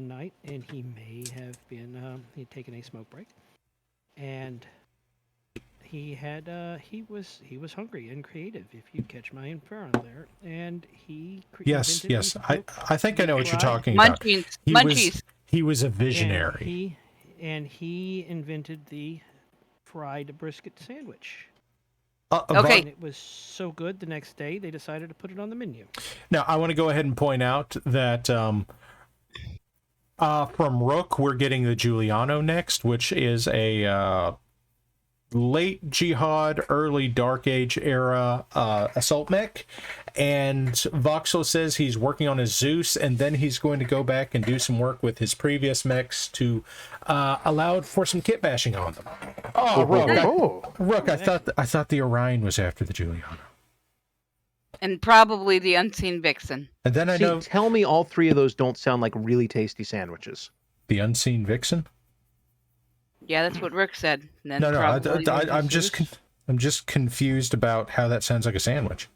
night, and he may have been he'd taken a smoke break, and he was hungry and creative. If you catch my inferno there, and he Yes. invented Yes. a I think I know what you're fried- talking about. Munchies. He Munchies. he was a and visionary. he invented the fried brisket sandwich. Okay. And it was so good. The next day, they decided to put it on the menu. Now, I want to go ahead and point out that from Rook, we're getting the Giuliano next, which is a late Jihad, early Dark Age era assault mech. And Voxel says he's working on his Zeus, and then he's going to go back and do some work with his previous mechs to allow for some kit bashing on them. Oh, Rook, I thought the Orion was after the Giuliano. And probably the Unseen Vixen. And then I See, know tell me all three of those don't sound like really tasty sandwiches. the Unseen Vixen. Yeah, that's what Rick said. And then No, probably I'm just confused about how that sounds like a sandwich.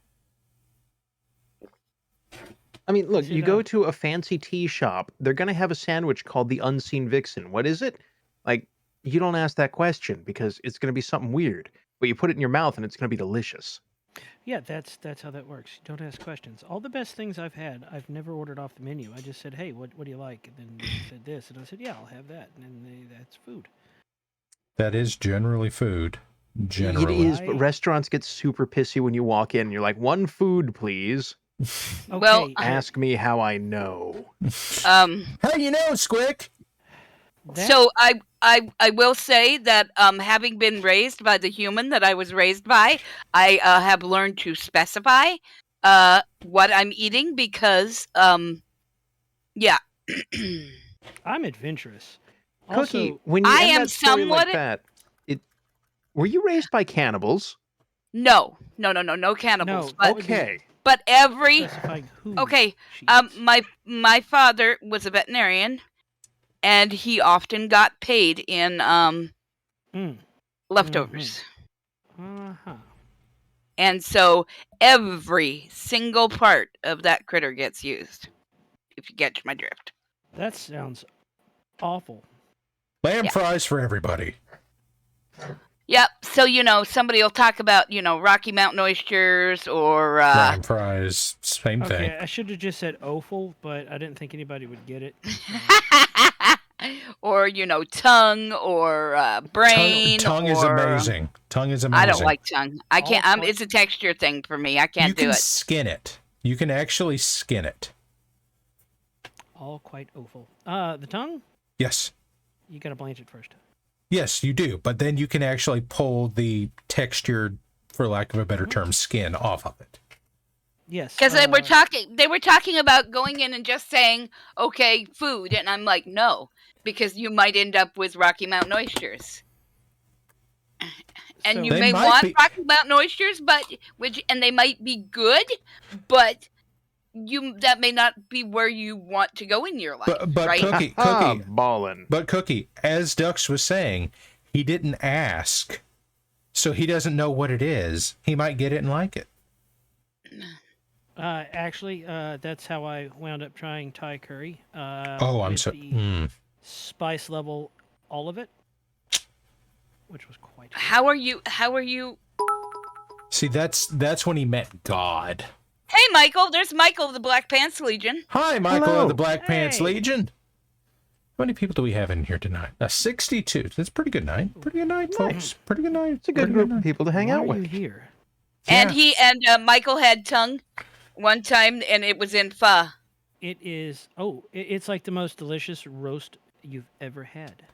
I mean, look, Is you it go a- to a fancy tea shop, they're going to have a sandwich called the Unseen Vixen. What is it? Like, you don't ask that question because it's going to be something weird, but you put it in your mouth and it's going to be delicious. Yeah, that's how that works. You don't ask questions. All the best things I've had, I've never ordered off the menu. I just said, "Hey, what do you like?" And then they said this, and I said, "Yeah, I'll have that." And then that's food. That is generally food. Generally. It is, but restaurants get super pissy when you walk in and you're like, "One food, please." Well, Ask me how I know. How you know, Squic? So I will say that having been raised by the human that I was raised by, I have learned to specify what I'm eating because yeah. I'm adventurous. Cookie, Also, when you I end am that story somewhat- like that, were you raised by cannibals? No cannibals. No, But, Okay. but every specifying who. okay, she eats. my father was a veterinarian, and he often got paid in Mm. leftovers. Uh-huh. And so every single part of that critter gets used. If you catch my drift. That sounds awful. Lamb Yeah. fries for everybody. Yep. So somebody will talk about Rocky Mountain oysters or Lamb fries, same Okay, thing. I should have just said offal, but I didn't think anybody would get it. or tongue or brain. Tongue is or- amazing. Tongue is amazing. I don't like tongue. I can't. All It's a texture thing for me. I can't You do can it. skin it. You can actually skin it. All quite offal. The tongue, Yes. you gotta blanch it first. Yes, you do. But then you can actually pull the textured, for lack of a better term, skin off of it. Yes. Because they were talking about going in and just saying, "Okay, food," and I'm like, "No," because you might end up with Rocky Mountain oysters, and So- you They may might want be- Rocky Mountain oysters, and they might be good, but that may not be where you want to go in your life, But right? Cookie, Ballin'. but Cookie, as Dux was saying, he didn't ask, so he doesn't know what it is. He might get it and like it. Actually, that's how I wound up trying Thai curry. I'm with so. the spice level, all of it. which was quite. How are you? How are you? See, that's when he met God. Hey, Michael. There's Michael of the Black Pants Legion. Hi, Michael Hello. of the Black Pants Hey. Legion. How many people do we have in here tonight? 62. That's a pretty good night. Pretty good night, folks. Pretty good night. It's a good group of people to hang Why out are you with. here? And Yeah. Michael had tongue one time, and it was in pho. It is. Oh, it's like the most delicious roast you've ever had.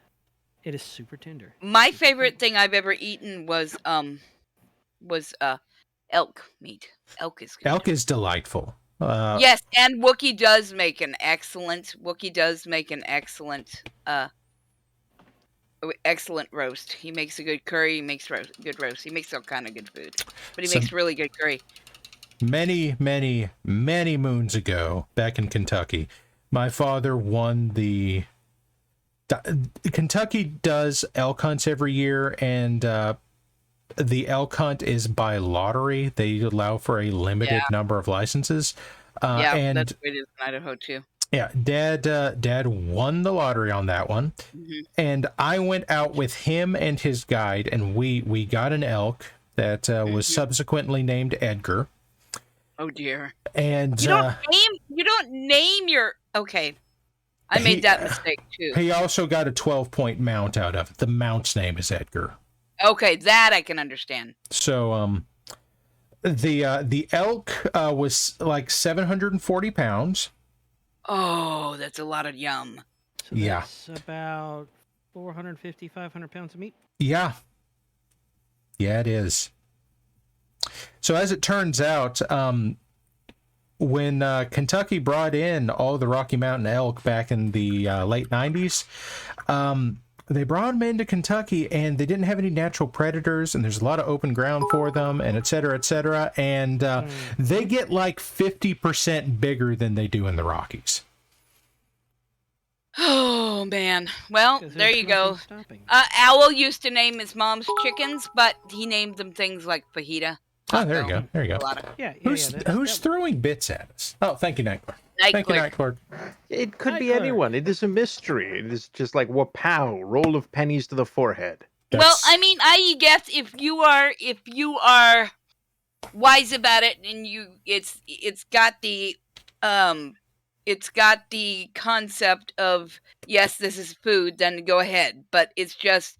It is super tender. My favorite thing I've ever eaten was elk meat. Elk is good. Elk is delightful. Yes, and Wookie does make an excellent. Excellent roast. He makes a good curry. He makes good roast. He makes all kind of good food, but he makes really good curry. Many, many, many moons ago, back in Kentucky, my father won the. Kentucky does elk hunts every year, and the elk hunt is by lottery. They allow for a limited number of licenses. And That's the way it is in Idaho too. yeah, Dad won the lottery on that one, and I went out with him and his guide, and we got an elk that was subsequently named Edgar. Oh dear! And You don't name your. Okay, I made that mistake too. he also got a 12-point mount out of it. The mount's name is Edgar. Okay, that I can understand. So the elk was like 740 pounds. Oh, that's a lot of yum. So Yeah. that's about 450, 500 pounds of meat. Yeah, it is. So as it turns out, when Kentucky brought in all the Rocky Mountain elk back in the late 90s, they brought them into Kentucky, and they didn't have any natural predators, and there's a lot of open ground for them, and et cetera, and they get like 50% bigger than they do in the Rockies. Oh man. Well, 'Cause there there's you go. nothing stopping. Owl used to name his mom's chickens, but he named them things like fajita. Oh, there you go. There you A go. lot of Yeah. Who's throwing bits at us? Oh, thank you, Nightclub. Thank you, Nightclub. Nightclub. It could be Nightclub. anyone. It is a mystery. It is just like wapow, roll of pennies to the forehead. Well, I mean, I guess if you are wise about it, and it's got the concept of yes, this is food, then go ahead. But it's just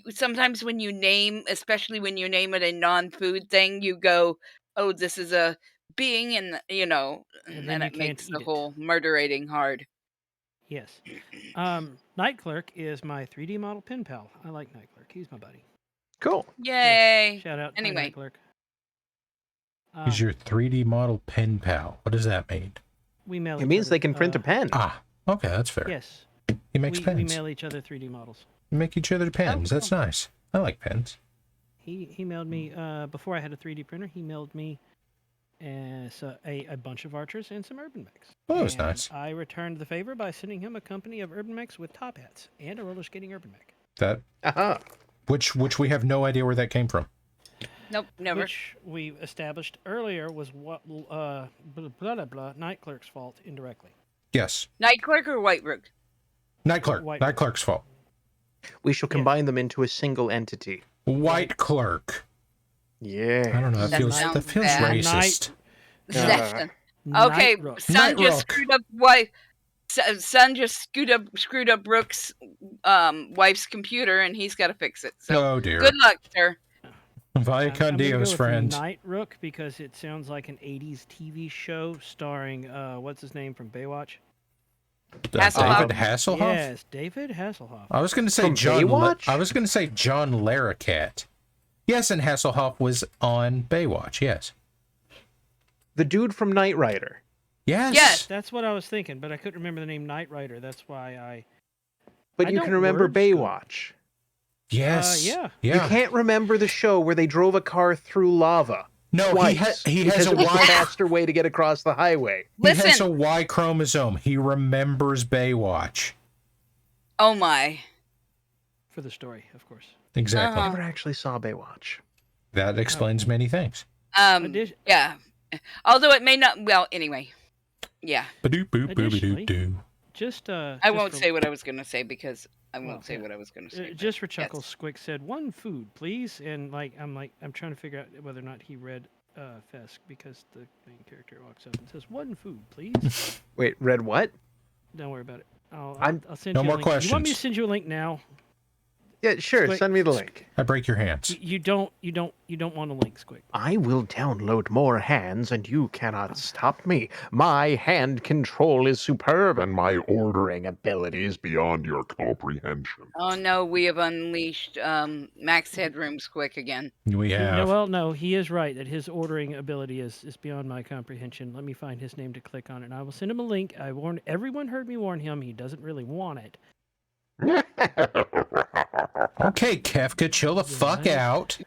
sometimes when you name, especially when you name it a non-food thing, you go, oh, this is a being, and And then then you it can't makes the eat it. whole murderating hard. Yes. Night Clerk is my 3D model pen pal. I like Night Clerk. He's my buddy. Cool. Yay! Shout out to Anyway. Night Clerk. He's your 3D model pen pal. What does that mean? We mail It each means other, they can print a pen. Ah, okay, that's fair. Yes. He makes We pens. mail each other 3D models. You make each other pens. That's nice. I like pens. He mailed me before I had a 3D printer. He mailed me a bunch of Archers and some Urban Mechs. Oh, that was And nice. I returned the favor by sending him a company of Urban Mechs with top hats and a roller skating Urban Mech. That Aha. which we have no idea where that came from. Nope, never. Which we established earlier was what blah blah blah Night Clerk's fault indirectly. Yes, Night Clerk or White Rook? Night Clerk. White- Night Clerk's fault. We shall combine them into a single entity. White Clerk. Yeah. I don't know. That That feels sounds racist. bad. Night Okay, Rook. son Night just Rook. screwed up wife. Son just screwed up Rook's wife's computer, and he's got to fix it. So Oh dear. good luck, sir. Vaya I'm con gonna go Dios, with friend. Night Rook because it sounds like an 80s TV show starring what's his name from Baywatch? Hasselhoff. David Hasselhoff. Yes, David Hasselhoff. I was going to say From John. Baywatch? I was going to say John Larroquette. Yes, and Hasselhoff was on Baywatch. Yes. The dude from Knight Rider. Yes. Yes. That's what I was thinking, but I couldn't remember the name Knight Rider. That's why I. But I you don't can remember words good. Baywatch. Yes. yeah. Yeah. You can't remember the show where they drove a car through lava. No, Twice, he has because a it was Y. faster way to get across the highway. He has a Listen. Y chromosome. He remembers Baywatch. Oh my. For the story, of course. Exactly. Uh-huh. Never actually saw Baywatch. That explains many things. Addi- Yeah. Although it may not. Well, anyway. Yeah. Ba-doop boop booby Additionally- doop doo. just I won't say what I was going to say because I won't Well, say yeah. what I was going to say. just for but chuckles, yes. Squick said one food, please, and I'm trying to figure out whether or not he read Fesk because the main character walks up and says one food, please. Wait, read what? Don't worry about it. I'll send No you a more link. You want me to questions. send you a link now? Yeah, sure. Squick, Send me the link. I break your hands. You don't want a link, Squick. I will download more hands, and you cannot stop me. My hand control is superb, and my ordering ability is beyond your comprehension. Oh no, we have unleashed Max Headroom's quick again. We have. No, he is right that his ordering ability is beyond my comprehension. Let me find his name to click on it, and I will send him a link. Everyone heard me warn him. He doesn't really want it. Okay, Kefka, chill the fuck out.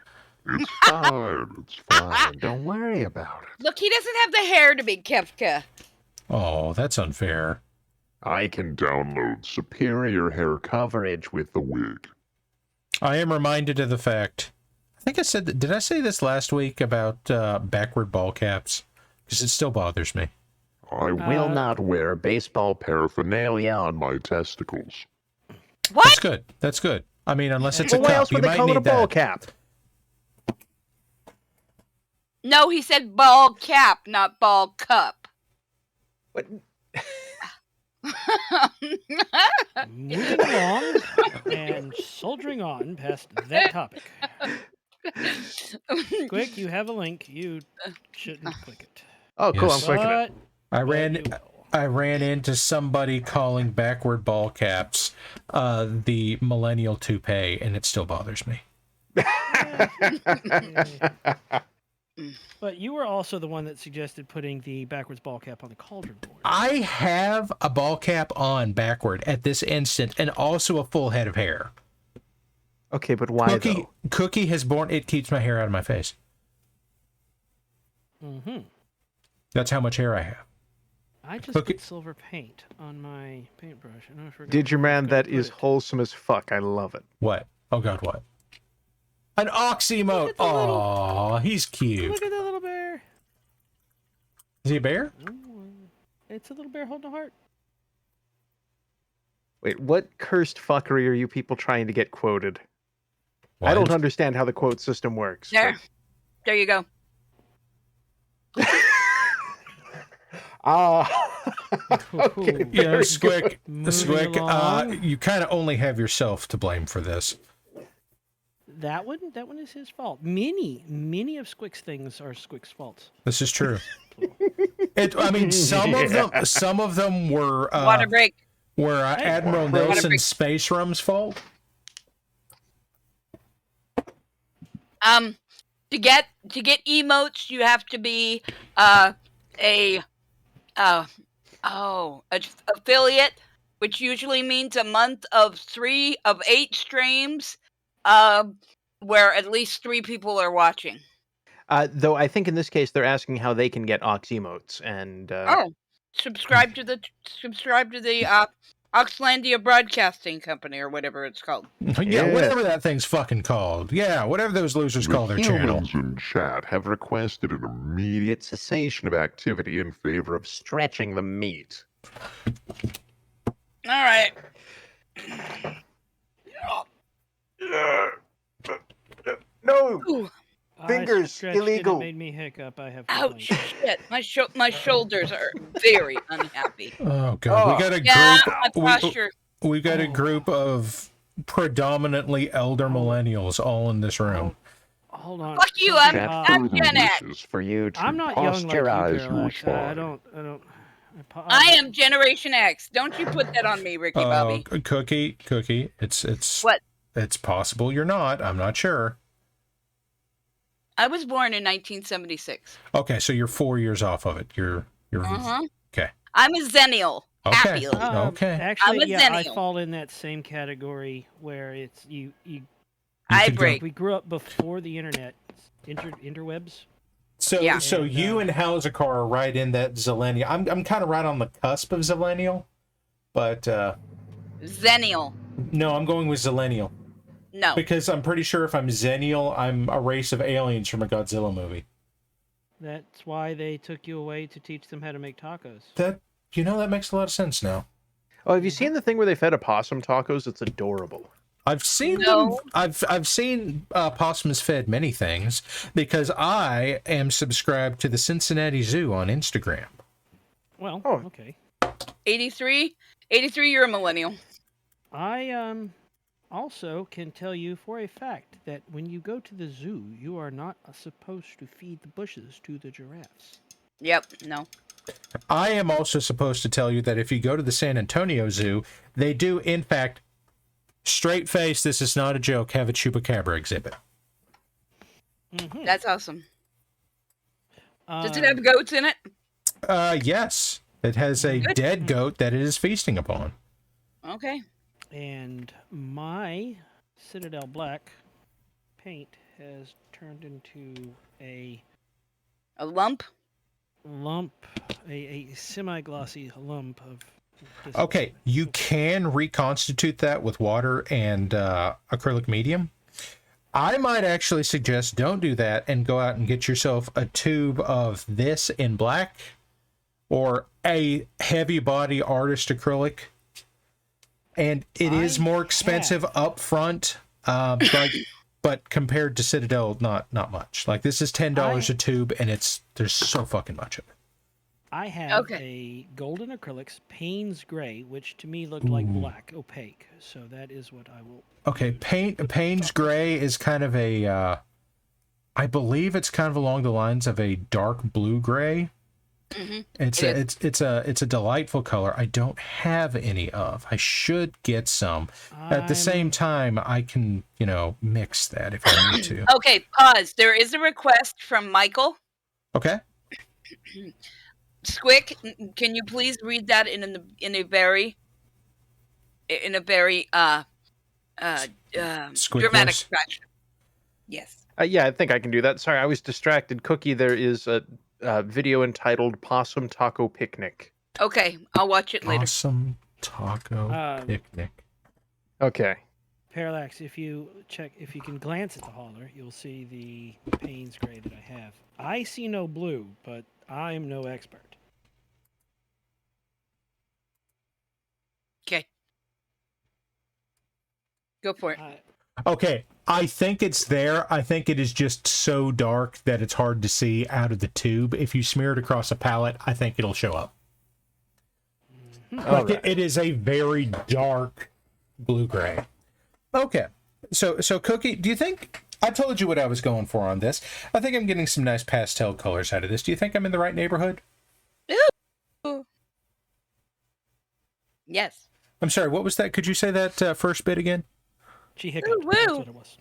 It's fine. It's fine. Don't worry about it. Look, he doesn't have the hair to be Kefka. Oh, that's unfair. I can download superior hair coverage with the wig. I am reminded of the fact. I think I said that. Did I say this last week about backward ball caps? Because it still bothers me. I will not wear baseball paraphernalia on my testicles. What? That's good. That's good. I mean, unless it's a Well, why cup, else you would they might call it a need ball that. cap? No, he said ball cap, not ball cup. What? Moving along and soldiering on past that topic. Quick, you have a link. You shouldn't click it. Oh, cool. Yes. I'm clicking it. But I ran into somebody calling backward ball caps the millennial toupee, and it still bothers me. But you were also the one that suggested putting the backwards ball cap on the cauldron board. I have a ball cap on backward at this instant, and also a full head of hair. Okay, but why though? Cookie has born. It keeps my hair out of my face. Mm-hmm. That's how much hair I have. I just Cookie- put silver paint on my paintbrush. And I forgot Did you, where I was man? gonna That put is it. wholesome as fuck. I love it. What? Oh God, what? An ox emote. at the little- Aw, he's cute. Look at that little bear. Is he a bear? Ooh, it's a little bear holding a heart. Wait, what cursed fuckery are you people trying to get quoted? I What? don't understand how the quote system works. There. There you go. Okay, You know, very Squick, Moving along. you kind of only have yourself to blame for this. That one is his fault. Many of Squick's things are Squick's faults. This is true. I mean, some of them were Water break. Admiral Water break. Nelson's space rum's fault. To get emotes, you have to be affiliate, which usually means a month of 3 of 8 streams, where at least 3 people are watching. Though I think in this case they're asking how they can get Ox emotes, and Subscribe to the Oxlandia Broadcasting Company or whatever it's called. Yeah, whatever that thing's fucking called. Yeah, whatever those losers call their channel. Humans in chat have requested an immediate cessation of activity in favor of stretching the meat. All right. no. Ooh. Fingers, I stretched illegal. And it made me hiccup. I have. Ouch! Shit, my shoulders are very unhappy. Oh God, we got a Yeah, group. my posture. We got a group of predominantly elder millennials all in this room. Hold on. Fuck you! Something I'm popped. Gen X. Wishes for you to I'm not young like you, posterize your Parallax. I response. don't. I am Generation X. Don't you put that on me, Ricky Bobby. Cookie. It's What? It's possible you're not. I'm not sure. I was born in 1976. Okay, so you're 4 years off of it. You're okay. I'm a Zennial. Okay. Happily. Okay. Actually, I'm a yeah, I Zennial. fall in that same category where it's you. I could go- break. We grew up before the internet, interwebs. So Yeah. so you and Hausacar are right in that Zillennial. I'm kind of right on the cusp of Zillennial, but Zennial. no, I'm going with Zillennial. No. Because I'm pretty sure if I'm Zennial, I'm a race of aliens from a Godzilla movie. That's why they took you away to teach them how to make tacos. That makes a lot of sense now. Oh, have you seen the thing where they fed opossum tacos? It's adorable. I've seen No. them. I've seen possums fed many things because I am subscribed to the Cincinnati Zoo on Instagram. Well, Oh. okay. 83? 83, you're a millennial. I also can tell you for a fact that when you go to the zoo, you are not supposed to feed the bushes to the giraffes. Yep, no. I am also supposed to tell you that if you go to the San Antonio Zoo, they do, in fact, straight face, this is not a joke, have a chupacabra exhibit. Mm-hmm. That's awesome. Does it have goats in it? Yes. It has a Good. dead goat that it is feasting upon. Okay. And my Citadel Black paint has turned into a A lump? lump, a semi-glossy lump of... Okay, you can reconstitute that with water and acrylic medium. I might actually suggest don't do that and go out and get yourself a tube of this in black or a heavy body artist acrylic. And it is more expensive up front, but compared to Citadel, not much. Like this is $10 a tube, and there's so fucking much of it. I have a golden acrylics Payne's Gray, which to me looked like black, opaque. So that is what I will. Okay, Payne's Gray is kind of a, I believe it's kind of along the lines of a dark blue gray. Mm-hmm. It's a delightful color. I don't have any of. I should get some. At the same time, I can mix that if I need to. Okay, pause. There is a request from Michael. Okay. Squic, can you please read that in a very dramatic voice? fashion? Yes. Yeah, I think I can do that. Sorry, I was distracted. Cookie, there is a video entitled Possum Taco Picnic. Okay, I'll watch it later. Possum Taco Picnic. Okay. Parallax, if you can glance at the hauler, you'll see the Payne's Gray that I have. I see no blue, but I'm no expert. Okay. Go for it. Okay, I think it's there. I think it is just so dark that it's hard to see out of the tube. If you smear it across a palette, I think it'll show up. Like it is a very dark blue-gray. Okay, so Cookie, do you think... I told you what I was going for on this. I think I'm getting some nice pastel colors out of this. Do you think I'm in the right neighborhood? Ooh. Yes. I'm sorry, what was that? Could you say that first bit again? She hiccuped. Ooh, That's woo. what it was.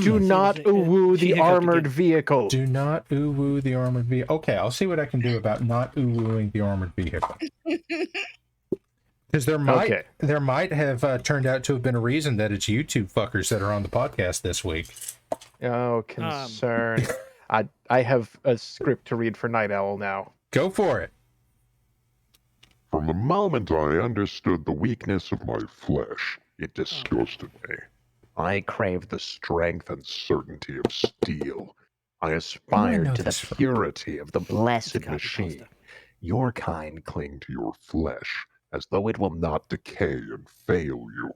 Do not ooh-woo She the hiccuped armored again. vehicle. Do not ooh-woo the armored vehicle. Okay, I'll see what I can do about not ooh-wooing the armored vehicle. Because there might have turned out to have been a reason that it's YouTube fuckers that are on the podcast this week. Oh, concern. I have a script to read for Night Owl now. Go for it. From the moment I understood the weakness of my flesh, it disgusted me. I craved the strength and certainty of steel. I aspired to the purity of the blessed machine. Your kind cling to your flesh, as though it will not decay and fail you.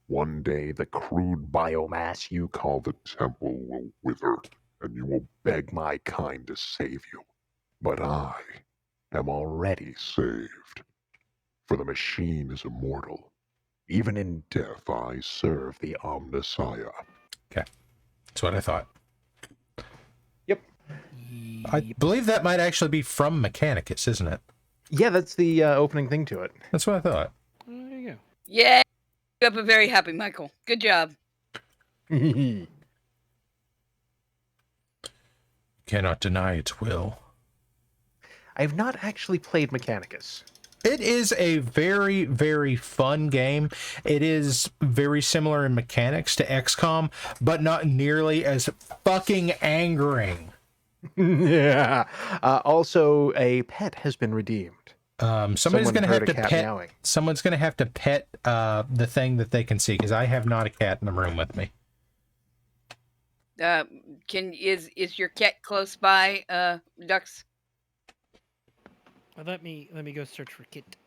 One day the crude biomass you call the temple will wither, and you will beg my kind to save you. But I am already saved. For the machine is immortal. Even in death I serve the Omnissiah. Okay. That's what I thought. Yep. I believe that might actually be from Mechanicus, isn't it? Yeah, that's the opening thing to it. That's what I thought. There you go. Yeah. You up a very happy Michael. Good job. Cannot deny its will. I have not actually played Mechanicus. It is a very, very fun game. It is very similar in mechanics to XCOM, but not nearly as fucking angering. Yeah. Also, a pet has been redeemed. Someone's going to have to pet. Meowing. Someone's going to have to pet the thing that they can see, because I have not a cat in the room with me. Is your cat close by, Ducks? Let me go search for Kit.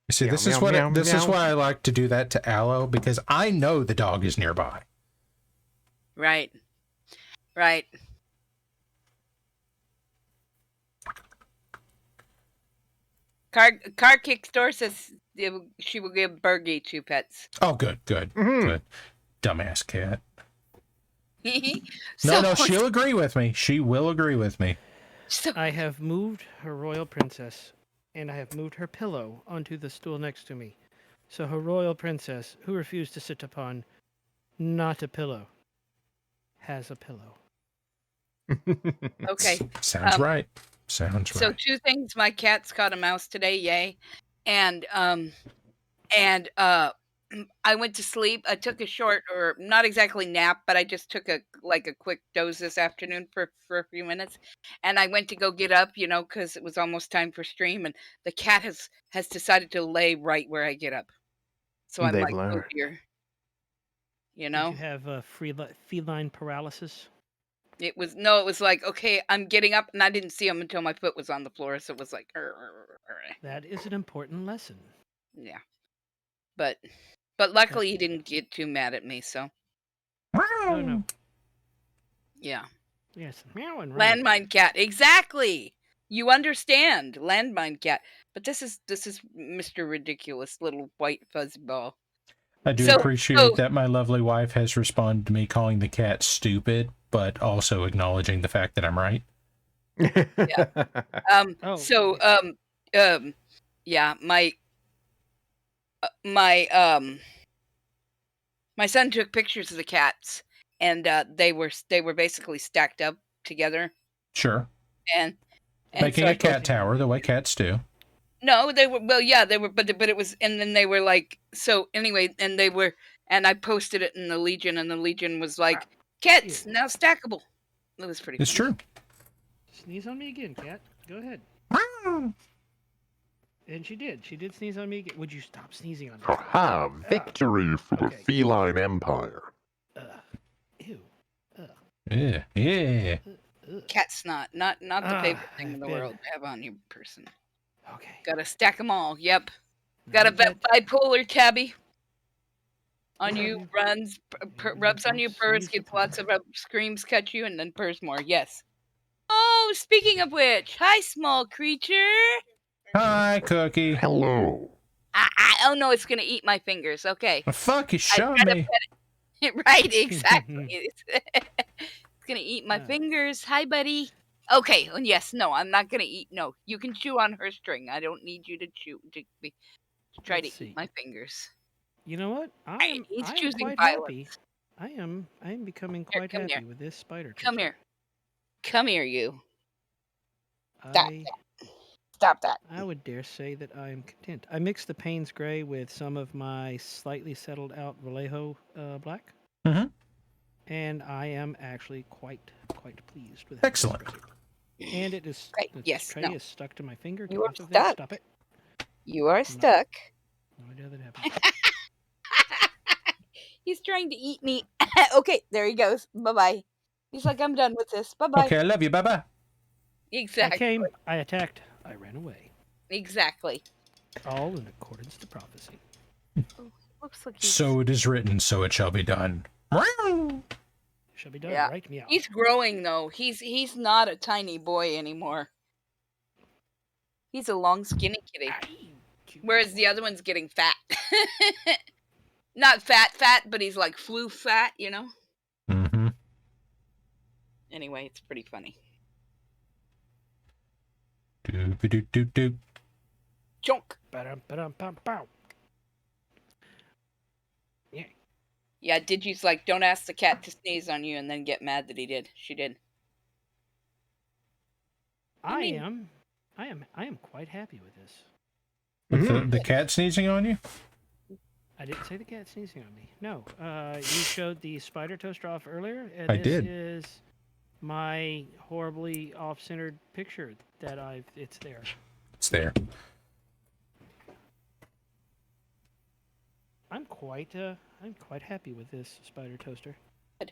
See, Meow, this meow, is what meow, this is meow. why I like to do that to Aloe, because I know the dog is nearby. Right. Right. Car Kick Store says she will give Bergie 2 pets. Oh, good. Mhm. Good. Dumbass cat. So- No, she'll agree with me. She will agree with me. So, I have moved her royal princess, and I have moved her pillow onto the stool next to me. So her royal princess, who refused to sit upon not a pillow, has a pillow. okay. Sounds right. Sounds So right. 2 things. My cat's caught a mouse today, yay. And I went to sleep. I took a short, or not exactly nap, but I just took a quick doze this afternoon for a few minutes. And I went to go get up, because it was almost time for stream, and the cat has decided to lay right where I get up. So I'm They've like, oh learned. dear. Did you have feline paralysis? It was like, okay, I'm getting up, and I didn't see him until my foot was on the floor, so it was like, That is an important lesson. yeah. But luckily he didn't get too mad at me, so Oh no. yeah. Yes, meow and run. Landmine cat, exactly. You understand, landmine cat. But this is Mr. Ridiculous little white fuzzy ball. I do appreciate that my lovely wife has responded to me calling the cat stupid, but also acknowledging the fact that I'm right. Yeah, my son took pictures of the cats, and they were basically stacked up together, Sure. and Making so a cat tower the way cats do. No, they were, but it was, and then they were like, so anyway, and I posted it in the Legion, and the Legion was like, cats now stackable. It was pretty. It's funny. true. Sneeze on me again, cat. Go ahead. And she did. She did sneeze on me again. Would you stop sneezing on me? Aha! Victory for the Okay. feline empire. Ew. Yeah. Cat snot, not the favorite thing in I've the been- world to have on your person. Okay. Gotta stack them all. Yep. Got a Now that- bipolar tabby on Yeah, you, you- runs, rubs on you, purrs, gets lots of screams, cut you, and then purrs more. Yes. Oh, speaking of which, hi, small creature. Hi, Cookie. Hello. Oh no, it's gonna eat my fingers. Okay. The fuck you showing gotta me? Right, exactly. It's gonna eat my fingers. Hi, buddy. Okay, and yes, no, I'm not gonna eat. No, you can chew on her string. I don't need you to try Let's to see. eat my fingers. You know what? He's I am choosing quite violence. happy. I am becoming quite come happy here. with this spider. Come here. Come here, you. I Stop that. I would dare say that I am content. I mixed the Payne's Gray with some of my slightly settled out Vallejo black. Mhm. And I am actually quite pleased with it. Excellent. And it is Right, the yes, tray no. is stuck to my finger. You Get are off of there. stuck. Stop it. You are stuck. No idea that happened. He's trying to eat me. Okay, there he goes. Bye bye. He's like, I'm done with this. Bye bye. Okay, I love you. Bye-bye. I Exactly. came, I attacked, I ran away. Exactly. All in accordance to prophecy. Looks like he's, So it is written, so it shall be done. Shall be done. Yeah. Right me out. he's growing though. He's not a tiny boy anymore. He's a long, skinny kitty. Whereas the other one's getting fat. Not fat, but he's like flu fat, Mm-hmm. Anyway, it's pretty funny. Doop-a-doop-doop-doop. Chunk. Ba-dum-ba-dum-bum-bow. Yeah, Digi's like, don't ask the cat to sneeze on you and then get mad that he did. She did. I mean- am quite happy with this. With the cat sneezing on you? I didn't say the cat sneezing on me. No. You showed the spider toaster off earlier, and I this did. is my horribly off-centered picture that it's there. It's there. I'm quite happy with this spider toaster. Good.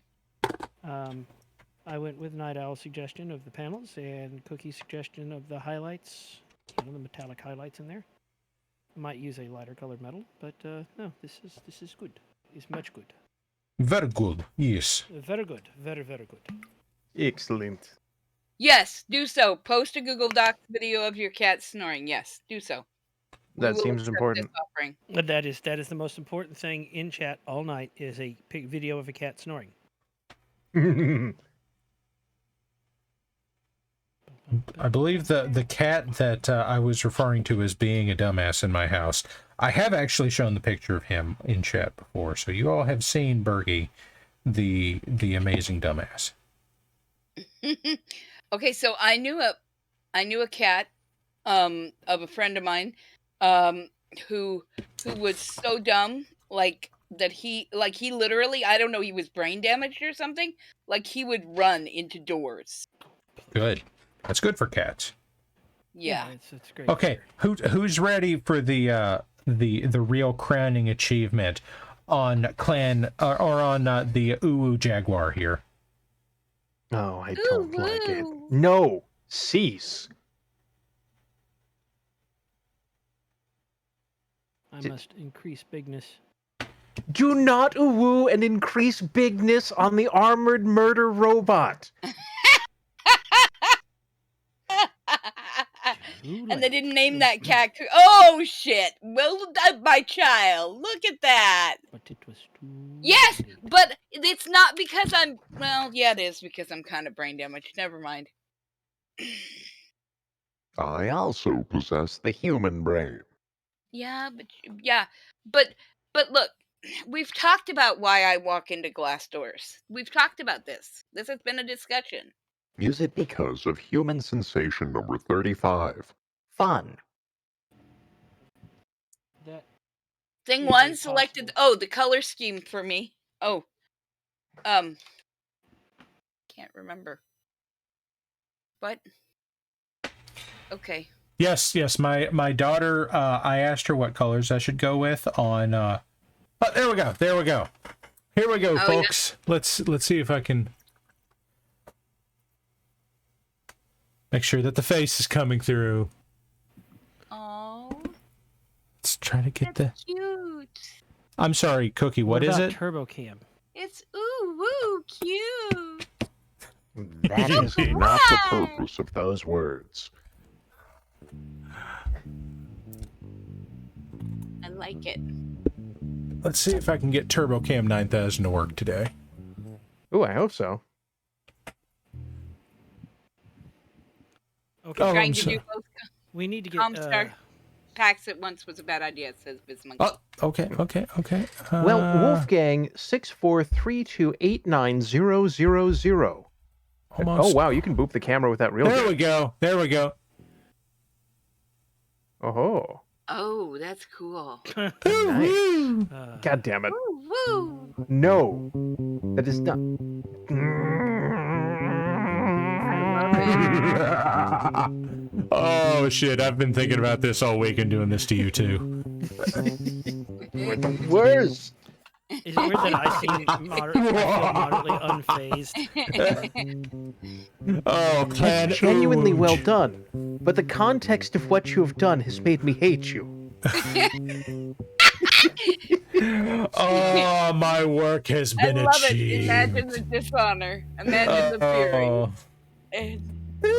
I went with Night Owl's suggestion of the panels and Cookie's suggestion of the highlights, the metallic highlights in there. Might use a lighter colored metal, but no, this is good. It's much good. Very good. Yes. Very good. Very, very good. Excellent. Yes, do so. Post a Google Docs video of your cat snoring. Yes, do so. We That will seems accept important. this offering. But that is the most important thing in chat all night is a video of a cat snoring. I believe the cat that I was referring to as being a dumbass in my house, I have actually shown the picture of him in chat before, so you all have seen Bergie, the amazing dumbass. Okay, so I knew a cat of a friend of mine who was so dumb that he literally, I don't know, he was brain damaged or something, like he would run into doors. Good. That's good for cats. Yeah. It's great. Okay, who's ready for the real crowning achievement on clan or on the Uwu Jaguar here? Oh, I don't like it. No, cease. I must increase bigness. Do not woo and increase bigness on the armored murder robot. And they didn't name that cat. Oh shit! Well done, my child. Look at that. But it was too Yes, late. but it's not because I'm. Well, yeah, it is because I'm kind of brain damaged. Never mind. I also possess the human brain. Yeah, but look, we've talked about why I walk into glass doors. We've talked about this. This has been a discussion. Is it because of human sensation number 35? Fun. That Thing Is one it selected. possible? Oh, the color scheme for me. Oh, can't remember. What? Okay. Yes. My daughter. I asked her what colors I should go with on. Oh, there we go. Here we go, Oh, folks. Yeah. Let's see if I can make sure that the face is coming through. Oh, Let's try to get that's cute. I'm sorry, Cookie. What is about it? Turbo Cam? It's ooh woo cute. That is not the purpose of those words. I like it. Let's see if I can get Turbo Cam 9000 to work today. Ooh, I hope so. Okay, Oh, Trying I'm to so- do both we need to get. Comstar packs at once was a bad idea. Says Bismonkey. Oh, okay. Well, Wolfgang 6432890000. Almost. Oh wow, you can boop the camera with that real There good. we go. Oh, Oh, that's cool. nice. God damn it. Woo woo. No, that is not. Oh shit! I've been thinking about this all week and doing this to you too. We're the worst. Is it weird that I feel moderately unfazed? Oh, clan Genuinely Ooh. well done, but the context of what you have done has made me hate you. Oh, my work has I been love it. achieved. Imagine the dishonor. Imagine the fury. Oh. It's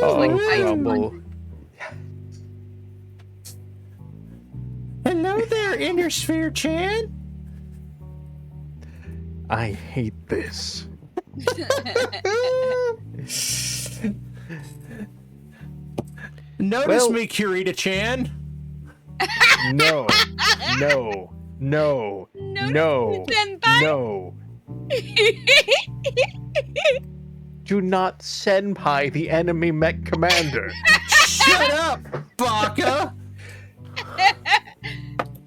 like ice Rumble. punch. Hello there, Inner Sphere Chan. I hate this. Notice Well- me, Kurita Chan. No, no, no, no, Senpai. no. Do not senpai the enemy mech commander. Shut up, Baka.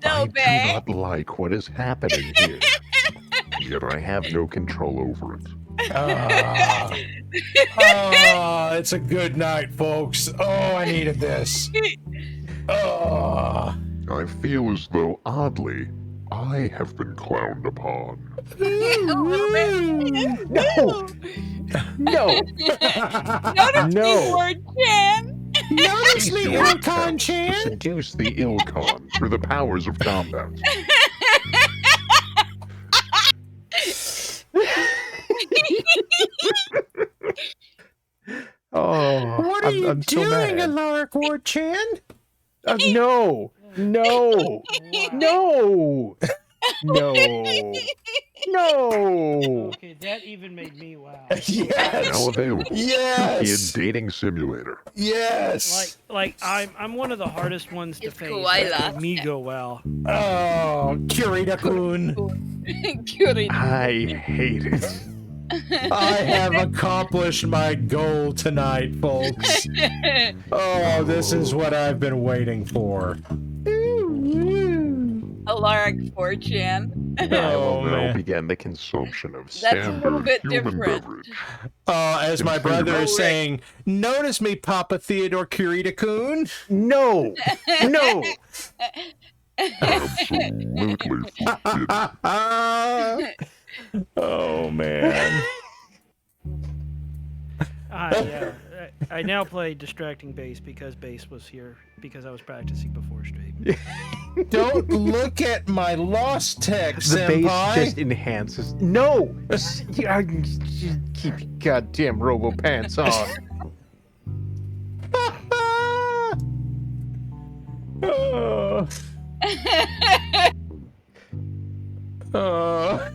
So I do bad. not like what is happening here. Yet I have no control over it. It's a good night, folks. Oh, I needed this. Oh. I feel as though, oddly, I have been clowned upon. No, no, Notice no. me, word Chan. Notice me, Your Ilkon attempts to Chan. seduce the Ilkon master the powers of combat. Oh, What are you I'm so doing, mad. Alaric Warchan? No, no, no, no, no. Okay, that even made me wow. Yes. Now available. Yes. Kid Dating Simulator. Yes. Like I'm one of the hardest ones to It's face. Koala. That made me go wow. Oh, Kirita-kun. Cutie. I hate it. I have accomplished my goal tonight, folks. Oh, this is what I've been waiting for. Alaric 4chan. I will Oh, now man. begin the consumption of That's a little standard bit human different. beverage. As my brother is saying, notice me, Papa Theodore Kirita-kun. No, no. Absolutely forbidden. Oh, man. I now play distracting bass because bass was here because I was practicing before stream. Don't look at my lost text, The senpai. bass just enhances. No, keep your goddamn robo pants on. Oh. Oh.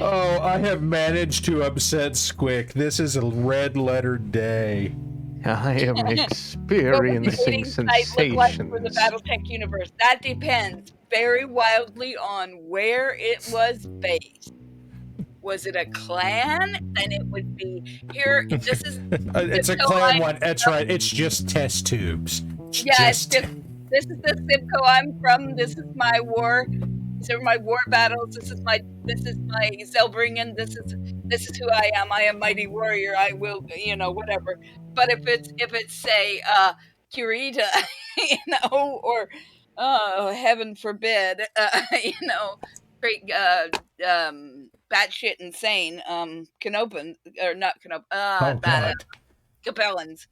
Oh, I have managed to upset Squic. This is a red letter day. I am What would the experiencing dating site look like for the sensations. BattleTech universe? That depends very wildly on where it was based. Was it a clan? Then it would be here. This is It's a Zipco clan I'm one. That's right. It's just test tubes. yeah. It's just this is the Zipco I'm from. This is my war. These are my war battles. This is my Zelbringen. This is who I am. I am mighty warrior. I will whatever. But if it's say Kurita, or heaven forbid, great batshit insane Canopin or not Canopin Oh, God. Capellans.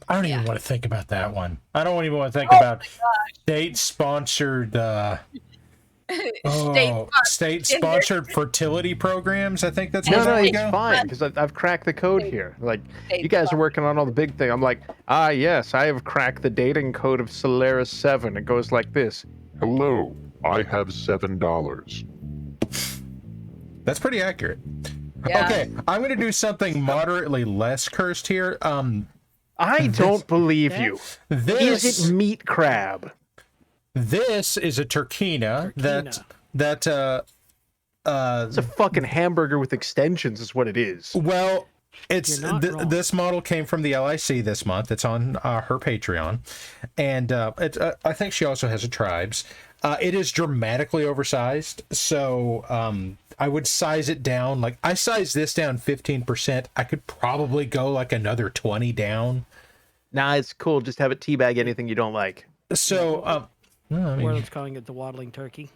I don't even want to think about that one. I don't even want to think about state-sponsored state-sponsored fertility programs. I think that's No, where no, we it's go. fine because I've cracked the code here. Like you guys are working on all the big thing. I'm like, yes, I have cracked the dating code of Solaris 7. It goes like this. Hello, I have $7. That's pretty accurate. Yeah. Okay, I'm going to do something moderately less cursed here. I don't believe you. This Is it meat crab? This is a turkina. That It's a fucking hamburger with extensions is what it is. well, it's You're not wrong. this model came from the LIC this month. It's on her Patreon, and I think she also has a Tribes. It is dramatically oversized, so I would size it down. Like I sized this down 15%. I could probably go like another 20 down. Nah, it's cool. Just have it teabag anything you don't like. So, I mean, World's calling it the waddling turkey.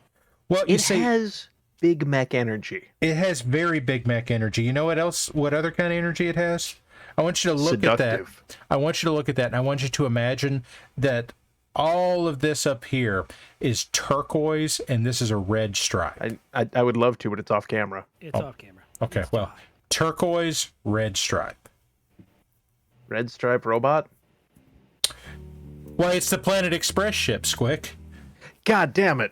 well, you It see, has Big Mac energy. it has very Big Mac energy. You know what else? What other kind of energy it has? I want you to look at that. Seductive. I want you to look at that, and I want you to imagine that all of this up here is turquoise, and this is a red stripe. I would love to, but it's off camera. It's off camera. Okay, It's well, fine. turquoise, red stripe. Red stripe robot? Why, it's the Planet Express ship, Squic. God damn it.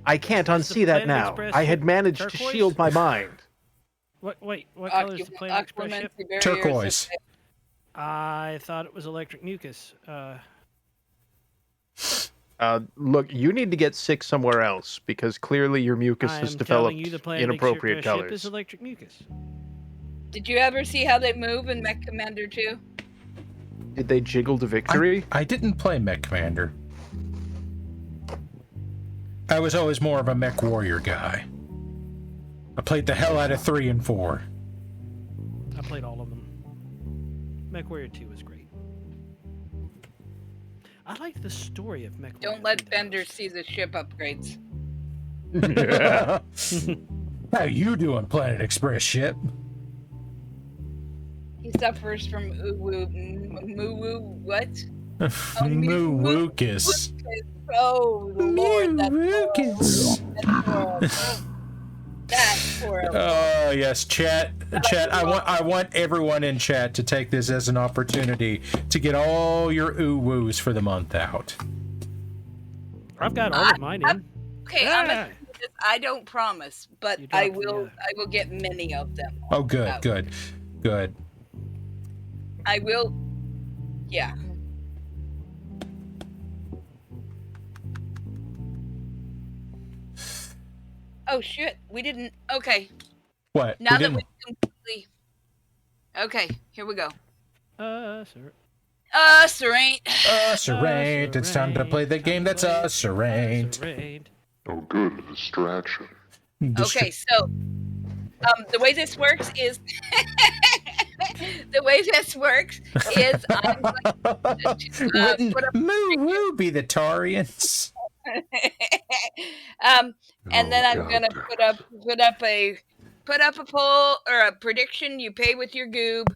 I can't Is the unsee that Planet now. Express I had ship managed to turquoise? shield my mind. What color is the Planet Express ship? Turquoise. I thought it was electric mucus. Look, you need to get sick somewhere else because clearly your mucus I has am developed telling you the Planet inappropriate Express ship colors. is electric mucus. Did you ever see how they move in Mech Commander 2? Did they jiggle to victory? I didn't play Mech Commander. I was always more of a Mech Warrior guy. I played the hell out of 3 and 4. I played all of them. MechWarrior 2 was great. I liked the story of MechWarrior. Don't let Bender see the ship upgrades. How you doing, Planet Express ship? suffers from moo what? Moo-wookus. Oh Lord, that's Moo-wookus. horrible. That's horrible. Oh yes, chat. I want everyone in chat to take this as an opportunity to get all your ooh-woos for the month out. I've got all of mine in. Okay, I'm gonna do this. I don't promise, but You I dropped will. I will get many of them. Oh, good, out. good. I will. Yeah. Oh shit! We didn't. Okay. What? Now We that didn't- we completely. Okay, here we go. Sir. Serene. Serraint. It's time to play the game that's serraint. Serraint. Oh, good distraction. Okay, so the way this works is I'm going to Wouldn't put up moo-woo be the Tarians? and then I'm God gonna damn put up a poll or a prediction. You pay with your goob.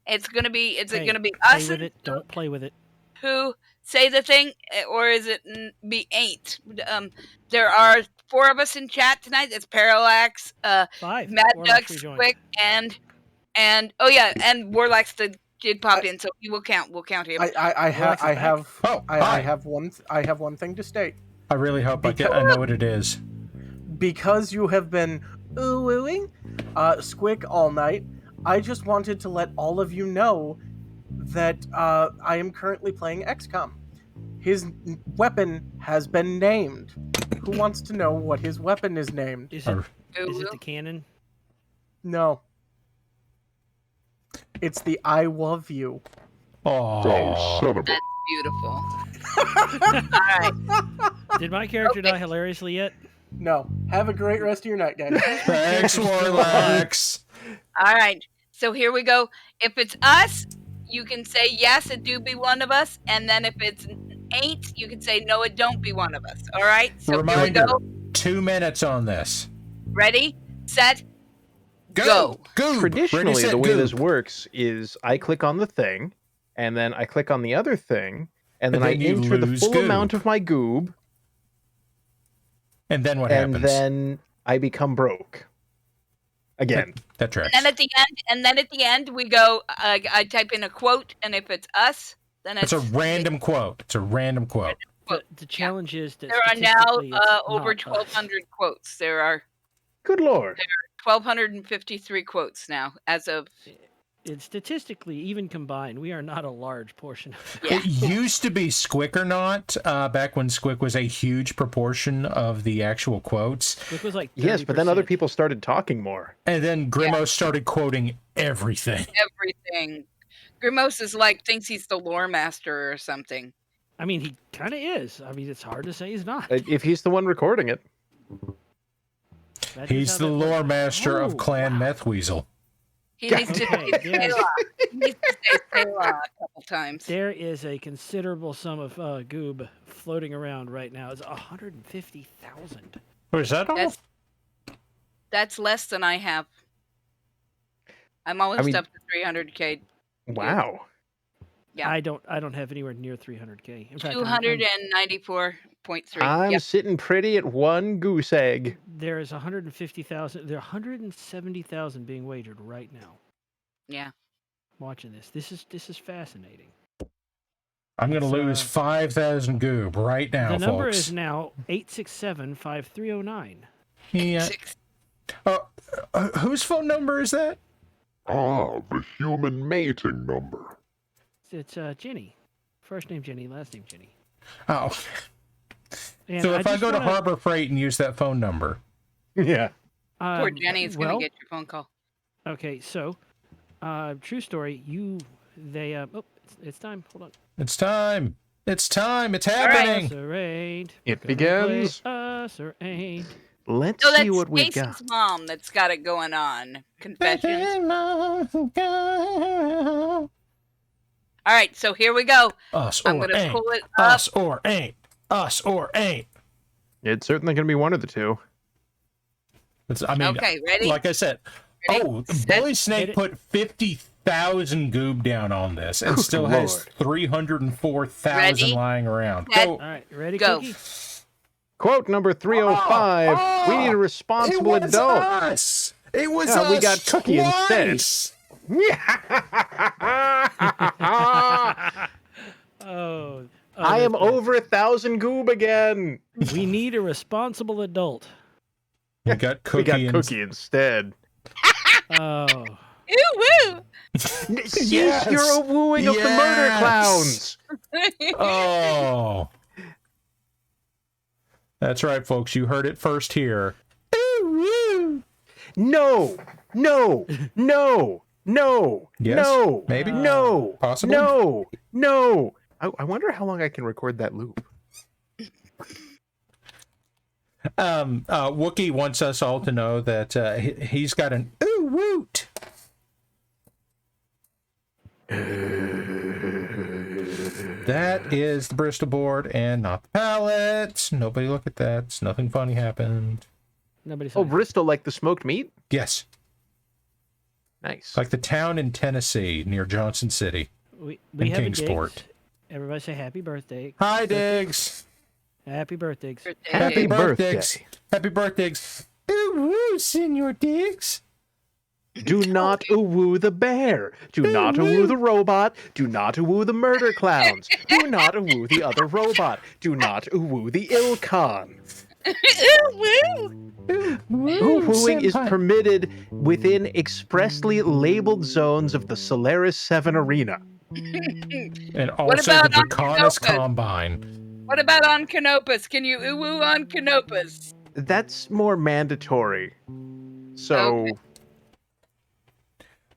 It's gonna be it gonna be Play us with it. Don't play with it. who say the thing, or is it be ain't? There are 4 of us in chat tonight. That's Parallax, 5. Mad Warlock's Ducks, rejoined. Squic, and oh yeah, and Warlock's did pop in, so he will count. We'll count him. I have Hi. I have one thing to state. I really hope I know what it is. Because you have been ooh-wooing Squic all night, I just wanted to let all of you know that I am currently playing XCOM. His weapon has been named. Who wants to know what his weapon is named? Is it the cannon? No. It's the I love you. Oh, son of a... Beautiful. All right. Did my character die hilariously yet? No. Have a great rest of your night, guys. thanks, Warlax. All right. So here we go. If it's us, you can say yes, it do be one of us, and then if it's ain't, you can say no, it don't be one of us. All right. So Reminder: here we go. 2 minutes on this. Ready, set, go. Goob. Traditionally, Ready, set, the way goob. this works is I click on the thing, and then I click on the other thing, and then I then you enter the lose full goob. amount of my goob, And then what and happens? then I become broke. Again. That tracks. And then at the end, we go. I type in a quote, and if it's us, then It's a random quote. It's a random quote. The challenge is that There are now statistically it's over not us. 1,200 quotes. There are Good lord. 1,253 quotes now, as of. And statistically, even combined, we are not a large portion of Yeah. It used to be Squic or not, back when Squic was a huge proportion of the actual quotes. it. was like 30%. Yes, but then other people started talking more. And then Grimo started quoting everything. Everything. Grimos is thinks he's the lore master or something. I mean, he kind of is. I mean, it's hard to say he's not. If he's the one recording it. That is He's how the that lore works. master Oh, of Clan wow. Methweasel. He needs to Okay, say yes. Selah. He needs to say Selah a couple times. There is a considerable sum of goob floating around right now. It's 150,000. Oh, is that all? That's less than I have. I'm almost up to 300k. Wow. Yeah. I don't have anywhere near 300k. In fact, 294.3. I'm Yep. sitting pretty at one goose egg. there is 150,000. There are 170,000 being wagered right now. Yeah. Watching this. This is fascinating. I'm going to It's, lose 5,000 goob right now, The number folks. is now 867-5309. Yeah. Whose phone number is that? Ah, the human mating number. It's Jenny. First name Jenny, last name Jenny. Oh. And So if I just go to wanna- Harbor Freight and use that phone number. Yeah. Poor Jenny is going well, to get your phone call. Okay, so true story. It's time. Hold on. It's time. It's time. It's right. happening. Us or ain't. It We're gonna play begins. Us or ain't. Let's So see that's what we've Jason's got. mom that's got it going on. Confessions. All right, so here we go. Us I'm or going to ain't. pull it up. Us or ain't. Us or ain't. It's certainly going to be one of the two. I mean, Okay, ready? like I said, Ready? oh, Set. Bully Snake Hit it. put 1,000 goob down on this and Good still has Lord. 304,000 Ready? lying around. Set. Go. All right, ready, Go. Cookie? Quote number 305. We need a responsible it was adult. Us. It was Yeah, us. we got Cookie twice. Oh, I am that's bad. over 1,000 goob again. We need a responsible adult. We got Cookie. We got and- Cookie instead. Oh, Ooh woo! Cease Yes. your wooing of the murder Yes. clowns. Oh. That's right, folks. You heard it first here. No, no, no, no, Yes, no, maybe. no, Possibly. no, no. I wonder how long I can record that loop. Wookie wants us all to know that he's got an ooh woot. That is the Bristol board and not the pallet. Nobody look at that. Nothing funny happened. nobody Oh, saw. Bristol, like the smoked meat? Yes, Nice. like the town in Tennessee near Johnson City. We in have Kingsport. a Diggs. Everybody say happy birthday. Hi, Diggs. Happy birthday. Happy birthday. Happy birthdays. Ooh woo, Senor Diggs. Do not woo the bear. Do not woo the robot. Do not woo the murder clowns. Do not woo the other robot. Do not woo the Ilcon. Wooing is permitted within expressly labeled zones of the Solaris 7 arena. And also about the on Draconis Canopus? Combine. What about on Canopus? Can you ooh woo on Canopus? That's more mandatory. So, Okay.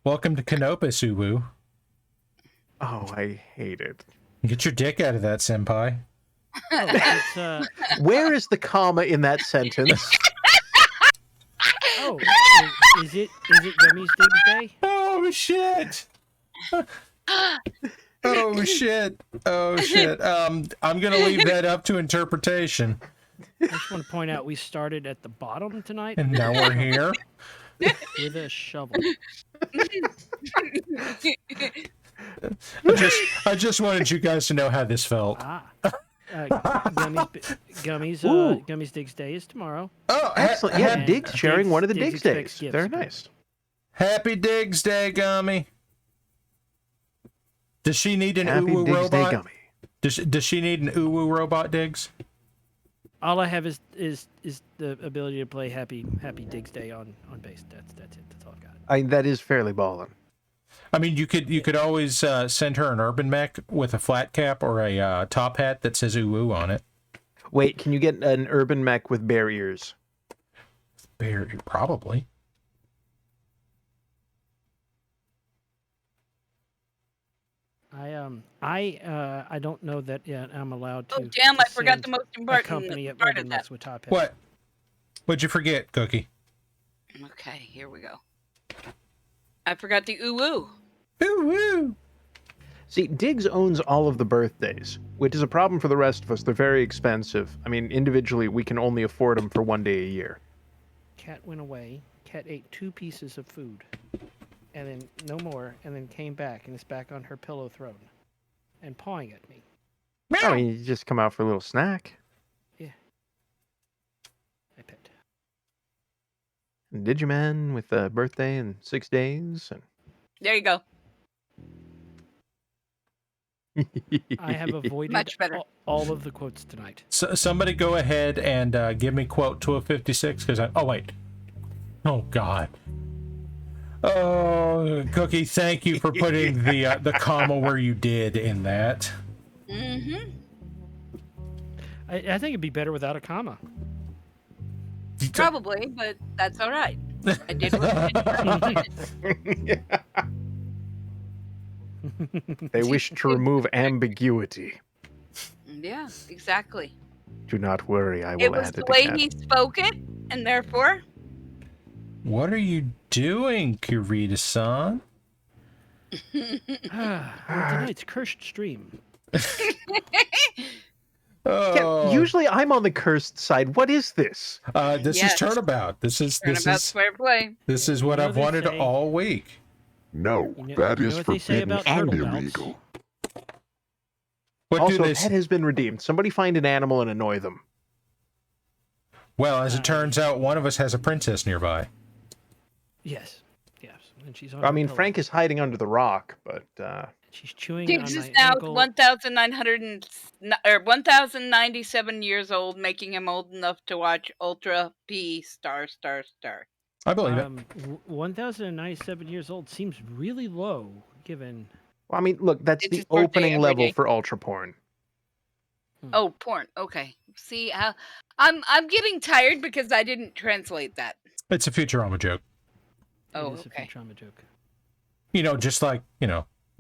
Welcome to Canopus, Uwu. oh, I hate it. Get your dick out of that, senpai. Oh, it's, Where is the comma in that sentence? oh, is it Gummy's Diggs Day? Oh shit! Oh shit! Oh shit! I'm gonna leave that up to interpretation. I just want to point out we started at the bottom tonight And now we're here. with a shovel. I just wanted you guys to know how this felt. Gummy's Diggs Day is tomorrow. Oh, Excellent. Yeah, And Diggs sharing one of the Diggs Diggs expects days. gifts. Very nice. Happy Diggs Day, Gummy. Does she need an Happy Uwu Diggs Day, robot? Gummy. Does she need an Uwu robot, Diggs? All I have is the ability to play Happy Diggs Day on bass. That's it. That's all I've got. That is fairly ballin'. I mean, you could always send her an urban mech with a flat cap or a top hat that says Uwu on it. Wait, can you get an urban mech with bear ears? Bear, probably. I don't know that yet. I'm allowed to. Oh damn! I to forgot send the most a important company of part urban of that. mechs with top hats. What? What'd you forget, Cookie? Okay, here we go. I forgot the ooh woo. Uwu. See, Diggs owns all of the birthdays, which is a problem for the rest of us. They're very expensive. I mean, individually, we can only afford them for one day a year. Cat went away. Cat ate 2 pieces of food, and then no more, and then came back and is back on her pillow throne, and pawing at me. I mean, you just come out for a little snack. I pet. And Digiman with a birthday in 6 days. There you go. I have avoided Much better. all of the quotes tonight. So, somebody go ahead and give me quote 1256 because oh wait. Oh God. Oh, Cookie, thank you for putting the comma where you did in that. Mm-hmm. I think it'd be better without a comma. Probably, but that's all right. I did what I did. They wish to remove ambiguity. Yeah, exactly. Do not worry, I will It was add the it way again. he spoke it, and therefore, What are you doing, Kirita-san? Tonight's cursed stream. Oh, Yeah, usually I'm on the cursed side. What is this? this Yes. is Turnabout. This is turnabout square play. this is what You know I've they wanted say- all week. No, You know- that you know is what they say forbidden about and turtle belts? illegal. What do Also, they? pet has been redeemed. Somebody find an animal and annoy them. Well, as it turns out, one of us has a princess nearby. Yes. Yes. And she's on I her mean, pillow. Frank is hiding under the rock, but She's chewing Diggs on is my now ankle. 1,097 years old, making him old enough to watch Ultra P star star star. I believe it. 1,097 years old seems really low, given. well, I mean, look, that's It's the his birthday opening every level day. for ultra porn. Oh, porn. Okay. See how I'm getting tired because I didn't translate that. It's a Futurama joke. Oh, It is okay. a Futurama joke. You know, just like,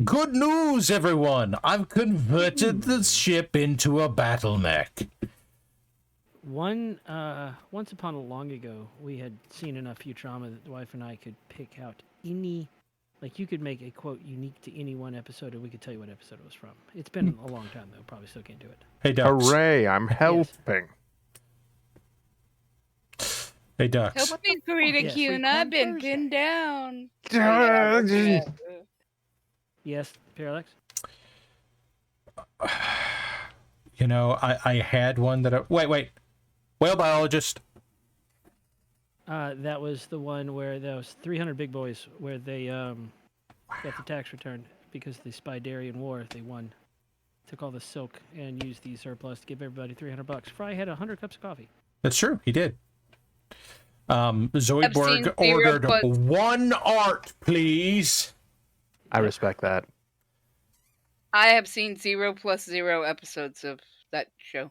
good news, everyone! I've converted the ship into a battle mech. Once upon a long ago, we had seen enough Futurama that the wife and I could pick out any, like you could make a quote unique to any one episode, and we could tell you what episode it was from. It's been a long time though. Probably still can't do it. Hey, Ducks. Hooray! I'm helping. Hey, Ducks. Help me, Karita Yes. Kuhn. I've been pinned down. Yes, Parallax. I had one that Wait. Whale biologist. That was the one where those 300 big boys, where they got the tax return because the Spidarian War. They won, took all the silk and used the surplus to give everybody $300. Fry had 100 cups of coffee. That's true. He did. seen Zoidberg zero, ordered but- one art, please. I respect that. I have seen 0+0 episodes of that show.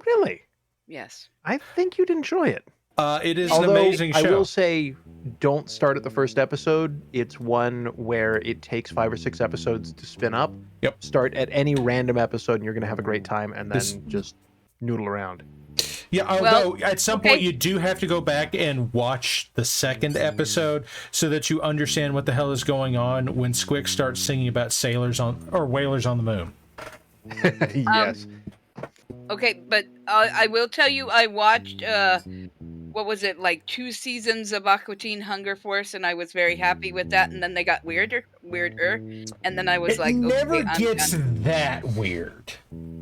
Really? Yes. I think you'd enjoy it. It is Although, an amazing I show. will say, don't start at the first episode. It's one where it takes 5 or 6 episodes to spin up. Yep. Start at any random episode and you're going to have a great time, and then This- just noodle around. Yeah, Well, although at some point you do have to go back and watch the second episode so that you understand what the hell is going on when Squic starts singing about whalers on the moon. Yes. Okay, but I will tell you, I watched what was it, like 2 seasons of Aqua Teen Hunger Force, and I was very happy with that. And then they got weirder, and then I was It like, never okay, I'm gets done. that weird.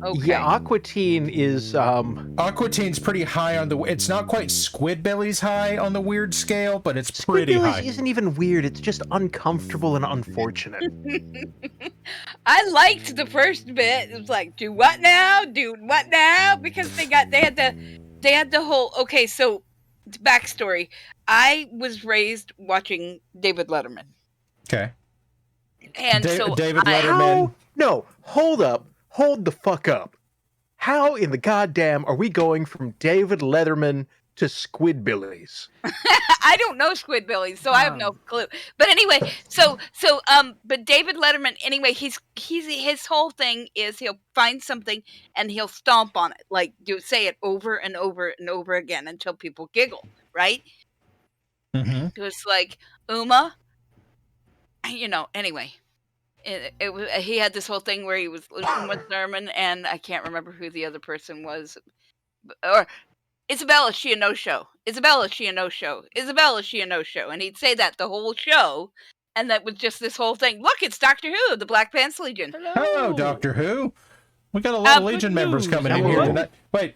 Okay. Yeah, Aqua Teen is Aqua Teen's pretty high on the. It's not quite Squidbillies high on the weird scale, but it's pretty high. Squidbillies isn't even weird. It's just uncomfortable and unfortunate. I liked the first bit. It was like, do what now? Do what now? Because they had the whole. Okay, so backstory. I was raised watching David Letterman, Okay. and so David I- Letterman. How? No, hold up. Hold the fuck up. How in the goddamn are we going from David Letterman to Squidbillies? I don't know Squidbillies, so I have no clue. But anyway, but David Letterman, anyway, he's his whole thing is he'll find something and he'll stomp on it, like you say it over and over and over again until people giggle, right? Mm-hmm. It was like Uma, Anyway, he had this whole thing where he was Uma Thurman, and I can't remember who the other person was, or Isabella, she a no show. Isabella, she a no show. Isabella, she a no show. And he'd say that the whole show, and that was just this whole thing. Look, it's Doctor Who, the Black Pants Legion. Hello, Doctor Who. We got a lot of Legion members coming in here Hello. tonight. Wait.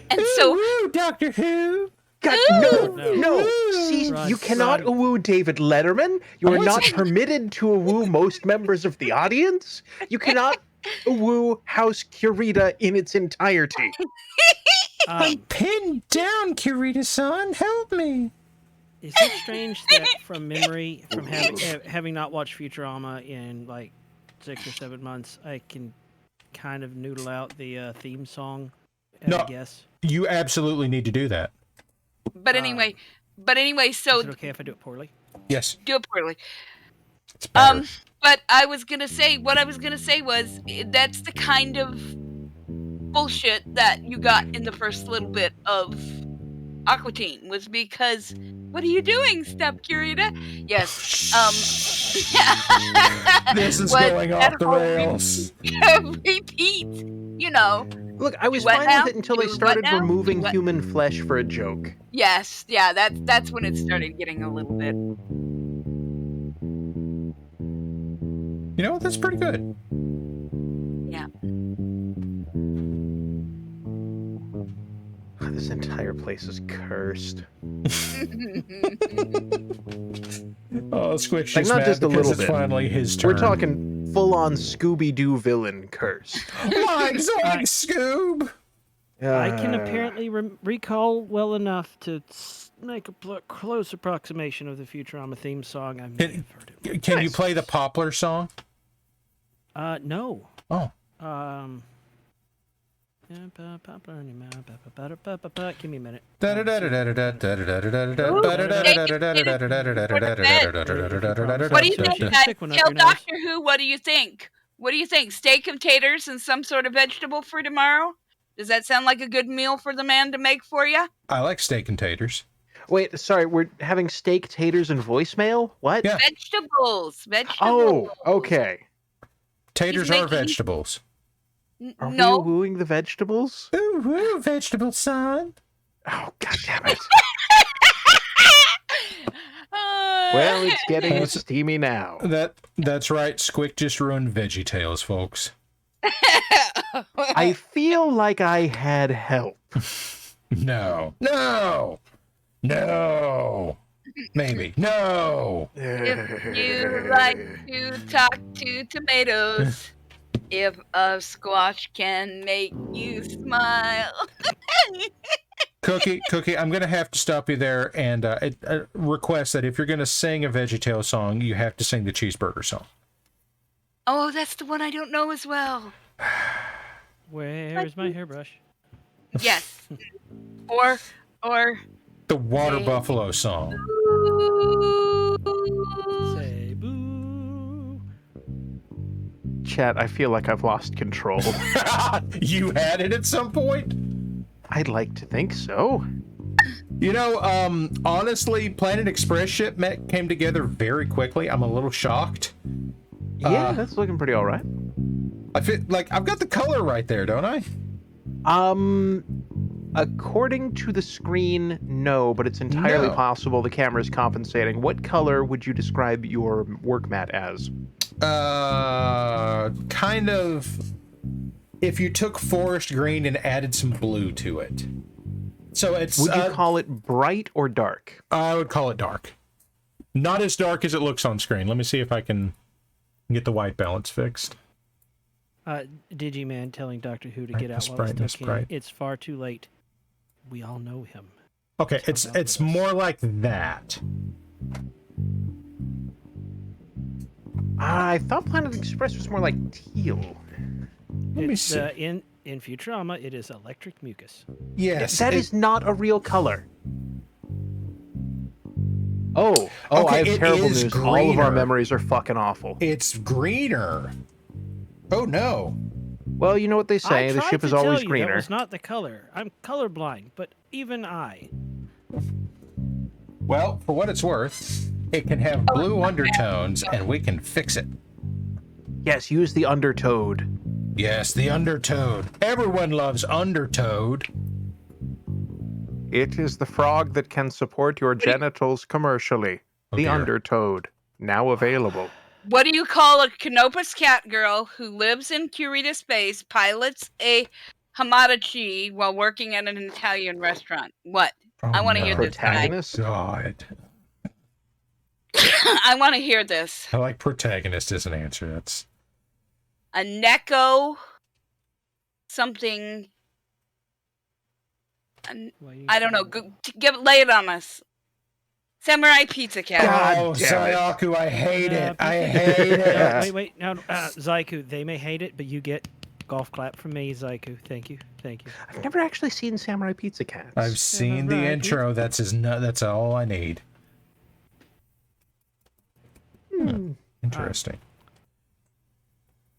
And so, Woo, Doctor Who. God, no. See, Rod, you cannot Rod. woo David Letterman. You are not permitted to woo most members of the audience. You cannot woo House Kurita in its entirety. I'm pinned down, Kurita-san. Help me. Is it strange that from memory, from having not watched Futurama in like 6 or 7 months, I can kind of noodle out the theme song? No. I guess. You absolutely need to do that. but anyway, so Is it okay if I do it poorly? Yes. do it poorly. It's better. But what I was gonna say was that's the kind of bullshit that you got in the first little bit of Aqua Teen was because what are you doing, Step Kurita? Yes. This is was going off the federal rails. Repeat. Look, I was What fine now? with it until they Do what started now? removing What? human flesh for a joke. Yes, yeah, that's when it started getting a little bit. You know, that's pretty good. Yeah. This entire place is cursed. Oh, Squic's Like, just not mad just a because little it's bit. finally his turn. We're talking full-on Scooby-Doo villain cursed. Like Zoink Scoob! I can apparently recall well enough to make a close approximation of the Futurama theme song. I may have heard it. Can you play the Poplar song? No. Oh. Give me a minute. What do you think? Tell Doctor Who, what do you think? What do you think? Steak and taters and some sort of vegetable for tomorrow? Does that sound like a good meal for the man to make for you? I like steak and taters. Wait, sorry, we're having steak, taters, and voicemail? What? Yeah. Vegetables. Oh, okay. Taters are vegetables. Are we No. wooing the vegetables? Ooh, woo, vegetable son. Oh, god damn it. Well, it's getting steamy now. That's right. Squic just ruined Veggie Tales, folks. I feel like I had help. No. Maybe. No. If you like to talk to tomatoes, if a squash can make you smile. Cookie, I'm going to have to stop you there and request that if you're going to sing a VeggieTales song, you have to sing the cheeseburger song. Oh, that's the one I don't know as well. Where's my hairbrush? Yes. Or The Water Buffalo song. Say boo. Chat, I feel like I've lost control. You had it at some point? I'd like to think so. You know, honestly, Planet Express ship came together very quickly. I'm a little shocked. Yeah, that's looking pretty all right. I feel like I've got the color right there, don't I? According to the screen, no, but it's entirely No. possible the camera's compensating. What color would you describe your work mat as? Kind of. If you took forest green and added some blue to it. So it's. Would you call it bright or dark? I would call it dark. Not as dark as it looks on screen. Let me see if I can get the white balance fixed. Digiman telling Doctor Who to get out while Brightness, he still bright. can. It's far too late. We all know him. Okay, it's more like that. I thought Planet Express was more like teal. Let me see. In Futurama, it is electric mucus. Yes, That is not a real color. Oh, Okay, I have it terrible is news. All of our greener. memories are fucking awful. It's greener. Oh no. Well, you know what they say, the ship is always That greener. was not the color. I'm colorblind, but even I. Well, for what it's worth, it can have blue undertones, and we can fix it. Yes, use the undertoad. Yes, the undertoad. Everyone loves undertoad. It is the frog that can support your genitals commercially. Oh, The dear. undertoad. Now available. what do you call a Canopus cat girl who lives in Kurita space, pilots a Hamachi while working at an Italian restaurant? What? I want to hear this guy. Protagonist? God. I want to hear this. I like protagonist as an answer. That's A Neko something. I don't know. Lay it on us. Samurai Pizza Cat. oh, damn it. Sayaku, I hate it. I hate it. Wait. Now, Zaiku, they may hate it, but you get golf clap from me, Zaiku. Thank you. I've never actually seen Samurai Pizza Cats. I've seen the Right. intro. That's all I need. Interesting.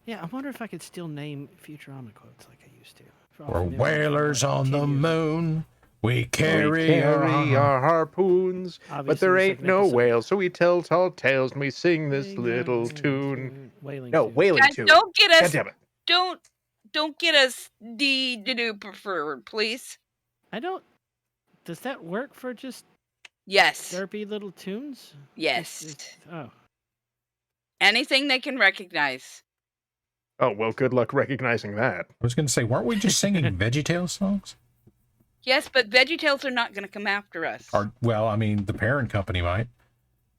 Yeah, I wonder if I could still name Futurama quotes like I used to. We're whalers on the moon. We carry, We carry our harpoons, but Obviously, there it's ain't like an no episode. whale, so we tell tall tales and we sing this little tune. No, whaling Guys, tune. don't get God us. damn it. Don't get us do preferred, please. I don't. Does that work for just Yes. derpy little tunes? Yes. Oh. Anything they can recognize. Oh, well, good luck recognizing that. I was going to say, weren't we just singing VeggieTales songs? Yes, but VeggieTales are not going to come after us. Well, I mean, the parent company might.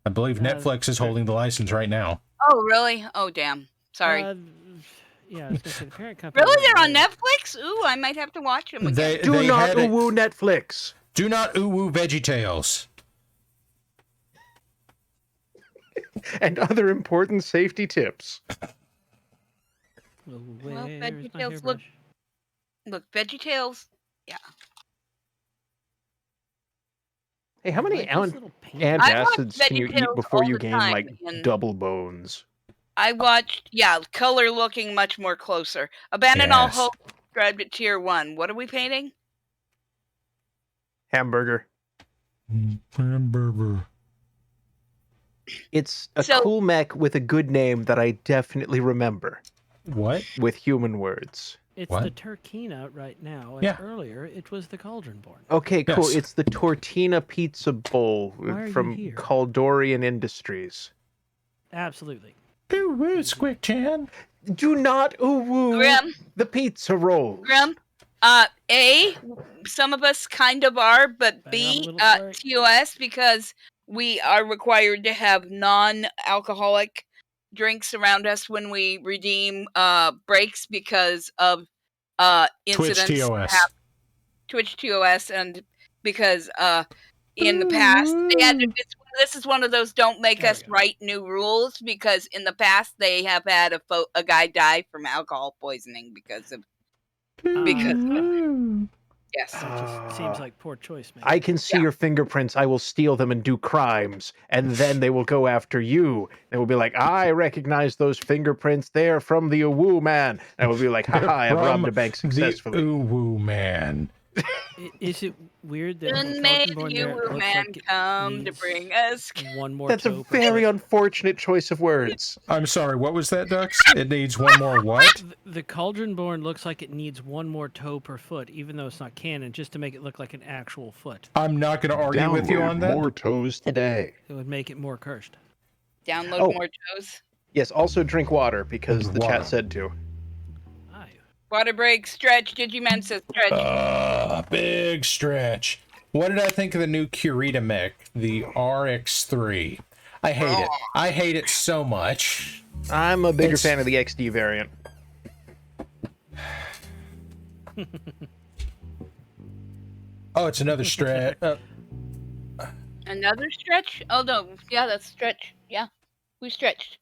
I believe Netflix is holding the license right now. Oh, really? Oh, damn. Sorry. Yeah, I was gonna say the parent company. Really? They're on Netflix? Ooh, I might have to watch them again. Do not woo Netflix. Do not woo VeggieTales. And other important safety tips. Well, VeggieTales look, VeggieTales. Yeah. Hey, how many Like this little paint. antacids can you eat VeggieTales before all you the gain time, like and- double bones? I watched, color looking much more closer. Abandon All Yes. Hope described at tier 1. What are we painting? Hamburger. Hamburger. It's a So- cool mech with a good name that I definitely remember What? with human words. It's What? the Turkina right now, and Yeah. earlier it was the Cauldronborn. Okay, cool. Yes. It's the Tortina Pizza Bowl Why are you from here? Caldorian Industries. Absolutely. Ooh, woo, Squic Chan. Do not ooh Grim, the pizza rolls. Grim. A, some of us kind of are, but Bang B, on a little spark. TOS, because we are required to have non-alcoholic drinks around us when we redeem breaks because of incidents. Twitch TOS. Twitch TOS, and because in the past they had to, this is one of those don't make There us we go. write new rules, because in the past they have had a guy die from alcohol poisoning because of yes. That just seems like poor choice, man. I can see Yeah. your fingerprints. I will steal them and do crimes. And then they will go after you. They will be like, I recognize those fingerprints. They're from the Awoo man. And I will be like, haha, I have robbed a bank successfully. The ooh woo man. Is it weird that Then the may Cauldronborn you, there looks man, like it come to needs bring us. one more That's a toe per very foot? unfortunate choice of words. I'm sorry, what was that, Dux? It needs one more what? The Cauldronborn looks like it needs one more toe per foot, even though it's not canon, just to make it look like an actual foot. I'm not going to argue with you on Download that. more toes today. It would make it more cursed. Download Oh. more toes. Yes, also drink water because the Water. chat said to. Aye. Water break, stretch, Digimensa, stretch. Big stretch. What did I think of the new Kurita mech, the RX3? I hate it. I hate it so much. I'm a bigger It's- fan of the XD variant. Oh, it's another stretch. Another stretch? Oh no, yeah, that's stretch. Yeah, we stretched.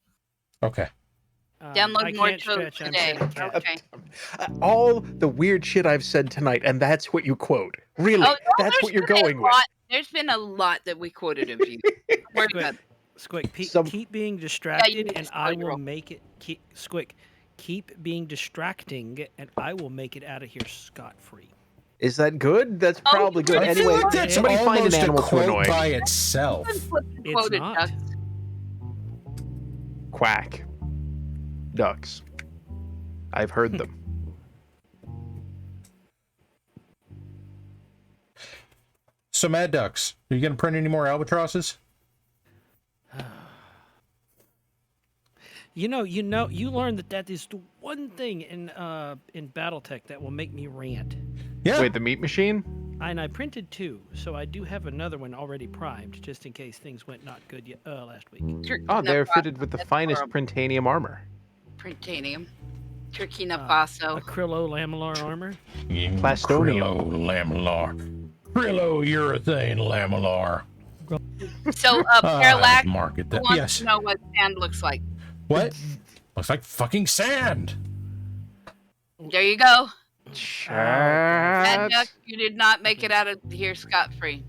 Okay. I Download more can't toes stretch, I'm today. petty cat. Okay. All the weird shit I've said tonight, and that's what you quote. Really? Oh, no, That's there's what you're been a going with. lot- There's been a lot that we quoted of you. We're good. Squick, Some- keep being distracted, need and to I slow your will roll. make it. Squick, keep being distracting, and I will make it out of here scot-free. Is that good? That's Oh, probably good. I feel Anyway, like that's somebody find an almost animal a to quote annoy. by itself. It's Quoted, not. Doug. Quack. Ducks. I've heard them. So, Mad Ducks, are you going to print any more albatrosses? You learned that is the one thing in BattleTech that will make me rant. Yeah. Wait, the meat machine? And I printed 2, so I do have another one already primed, just in case things went not good last week. Oh, they're Turkina fitted with the That's finest horrible. printanium armor. Printanium. Turkina A Faso. Krillo Lamellar armor. Plastonium. Krillo lamellar. Krillo urethane lamellar. So, Parallax Market that. wants Yes. to know what sand looks like. What? Looks like fucking sand. There you go. Mad Chat. Duck, you did not make it out of here scot-free.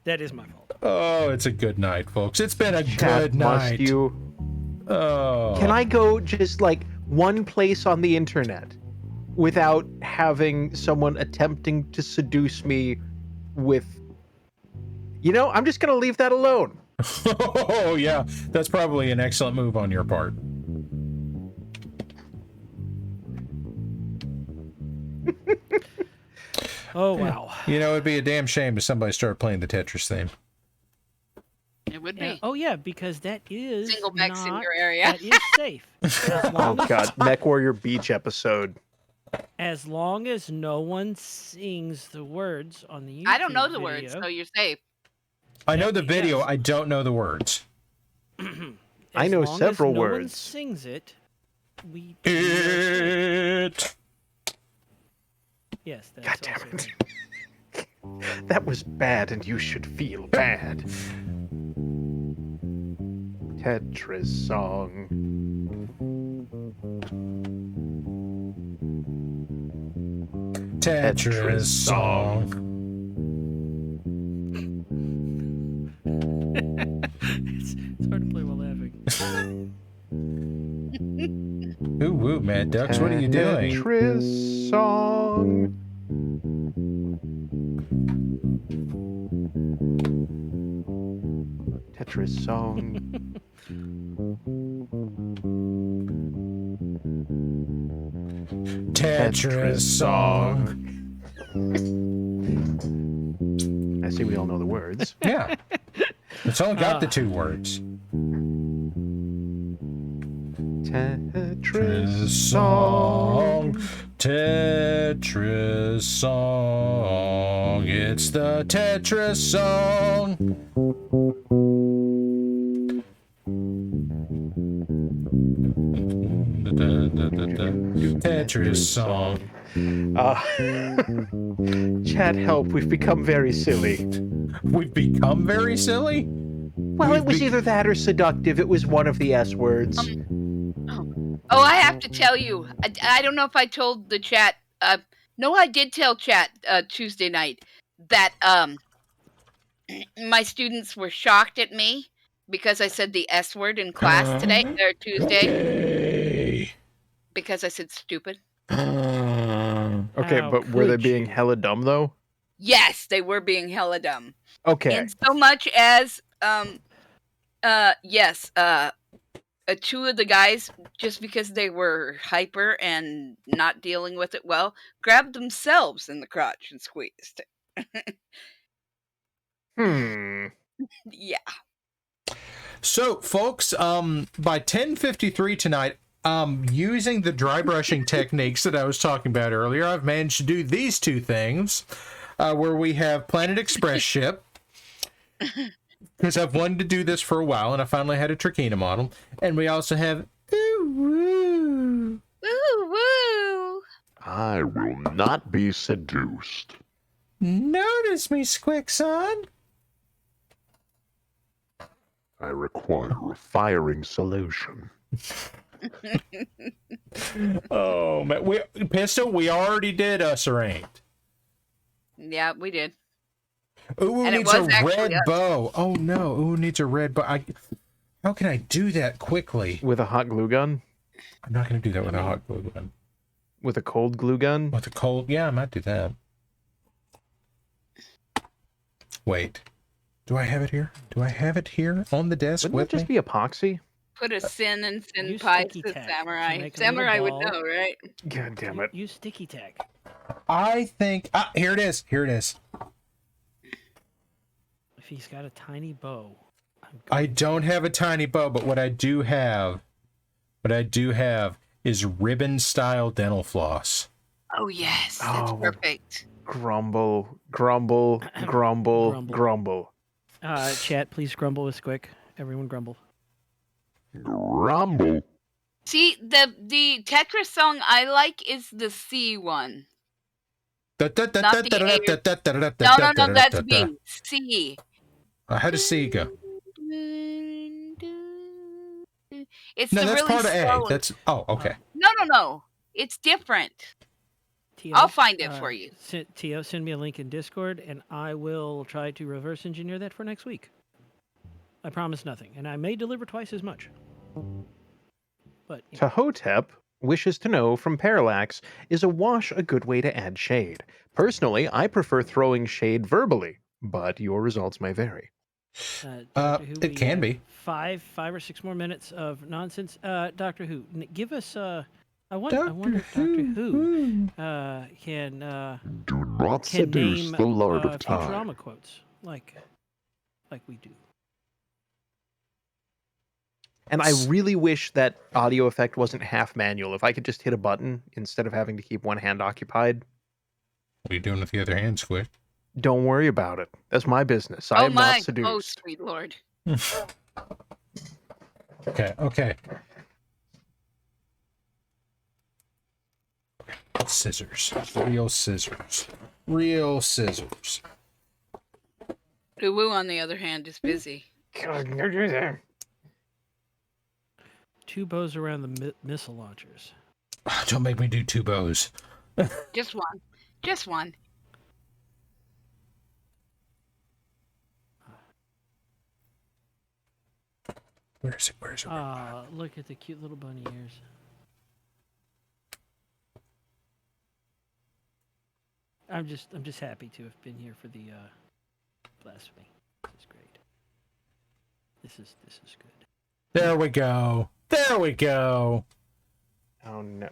That is my fault. Oh, it's a good night, folks. It's been a Chat, good must night. you? Oh. Can I go just like one place on the internet without having someone attempting to seduce me with. You know, I'm just going to leave that alone. Oh, yeah. That's probably an excellent move on your part. Oh, wow. You know, it'd be a damn shame if somebody started playing the Tetris theme. It would be. Oh, yeah, because that is Single mechs in not, your area. that is safe. Oh god, Mech Warrior Beach episode. As long as no one sings the words on the YouTube I don't know the video, words, so you're safe. I know the Yes. video. I don't know the words. I know as long several as no one words. sings it, we It. Yes, that's God damn also it. That was bad and you should feel bad. Tetris song. Tetris song. it's hard to play while laughing. Ooh, woo, Mad Ducks, what are you doing? Tetris song. Tetris song. Tetris song. I see we all know the words. Yeah. It's only got the two words. Tetris song. Tetris song. It's the Tetris song. Tetris song. Chat help, we've become very silly. We've become very silly? Well, it was either that or seductive. It was one of the S words. Oh, I have to tell you. I don't know if I told the chat. No, I did tell chat Tuesday night that my students were shocked at me because I said the S word in class today or Tuesday. Okay. Because I said stupid. Okay, How but were they could being you? hella dumb though? Yes, they were being hella dumb. Okay. In so much as yes, two of the guys, just because they were hyper and not dealing with it well, grabbed themselves in the crotch and squeezed. Yeah. So, folks, by 10:53 tonight, using the dry brushing techniques that I was talking about earlier, I've managed to do these two things, where we have Planet Express ship, because I've wanted to do this for a while, and I finally had a Trachina model, and we also have Ooh Woo. Woo woo. I will not be seduced. Notice me, Squic, son. I require a firing solution. Oh man, Pistol, we already did Us or Ain't. Yeah, we did. Ooh And it needs a was actually red us. bow. Oh no, Ooh needs a red bow. How can I do that quickly? With a hot glue gun? I'm not going to do that with a hot glue gun. With a cold glue gun? With a cold, yeah, I might do that. Wait, do I have it here? Do I have it here on the desk Wouldn't with that just me? be epoxy? Put a sin and sin Use pie sticky to tack to samurai. make a little Samurai would ball. know, right? God damn it. Use sticky tack. I think here it is. Here it is. If he's got a tiny bow. I don't have a tiny bow, but what I do have is ribbon style dental floss. Oh yes, that's Oh. perfect. Grumble, grumble, grumble, Grumble. grumble. Chat, please grumble with Squic. Everyone grumble. Grumble. See, the Tetris song I like is the C one. No, that's B. C. How does C go? It's No, the that's really part of slow. A. That's okay. No. It's different. Tio, I'll find it for you. Tio, send me a link in Discord, and I will try to reverse engineer that for next week. I promise nothing, and I may deliver twice as much. But you know, Tahotep wishes to know from Parallax, is a wash a good way to add shade? Personally, I prefer throwing shade verbally, but your results may vary. Doctor Who, It we can have be. five or six more minutes of nonsense. Doctor Who, give us I wonder if Doctor Who can Do not can seduce name the Lord of Time. Futurama quotes like we do. And I really wish that audio effect wasn't half manual. If I could just hit a button instead of having to keep one hand occupied. What are you doing with the other hand, Squic? Don't worry about it. That's my business. I am not seduced. Oh, sweet lord. Okay. Scissors. Real scissors. Uwu, on the other hand, is busy. Two bows around the missile launchers. Don't make me do two bows. Just one. Just one. Where is it? Look at the cute little bunny ears. I'm just happy to have been here for the blasphemy. This is great. This is good. There we go. Oh no.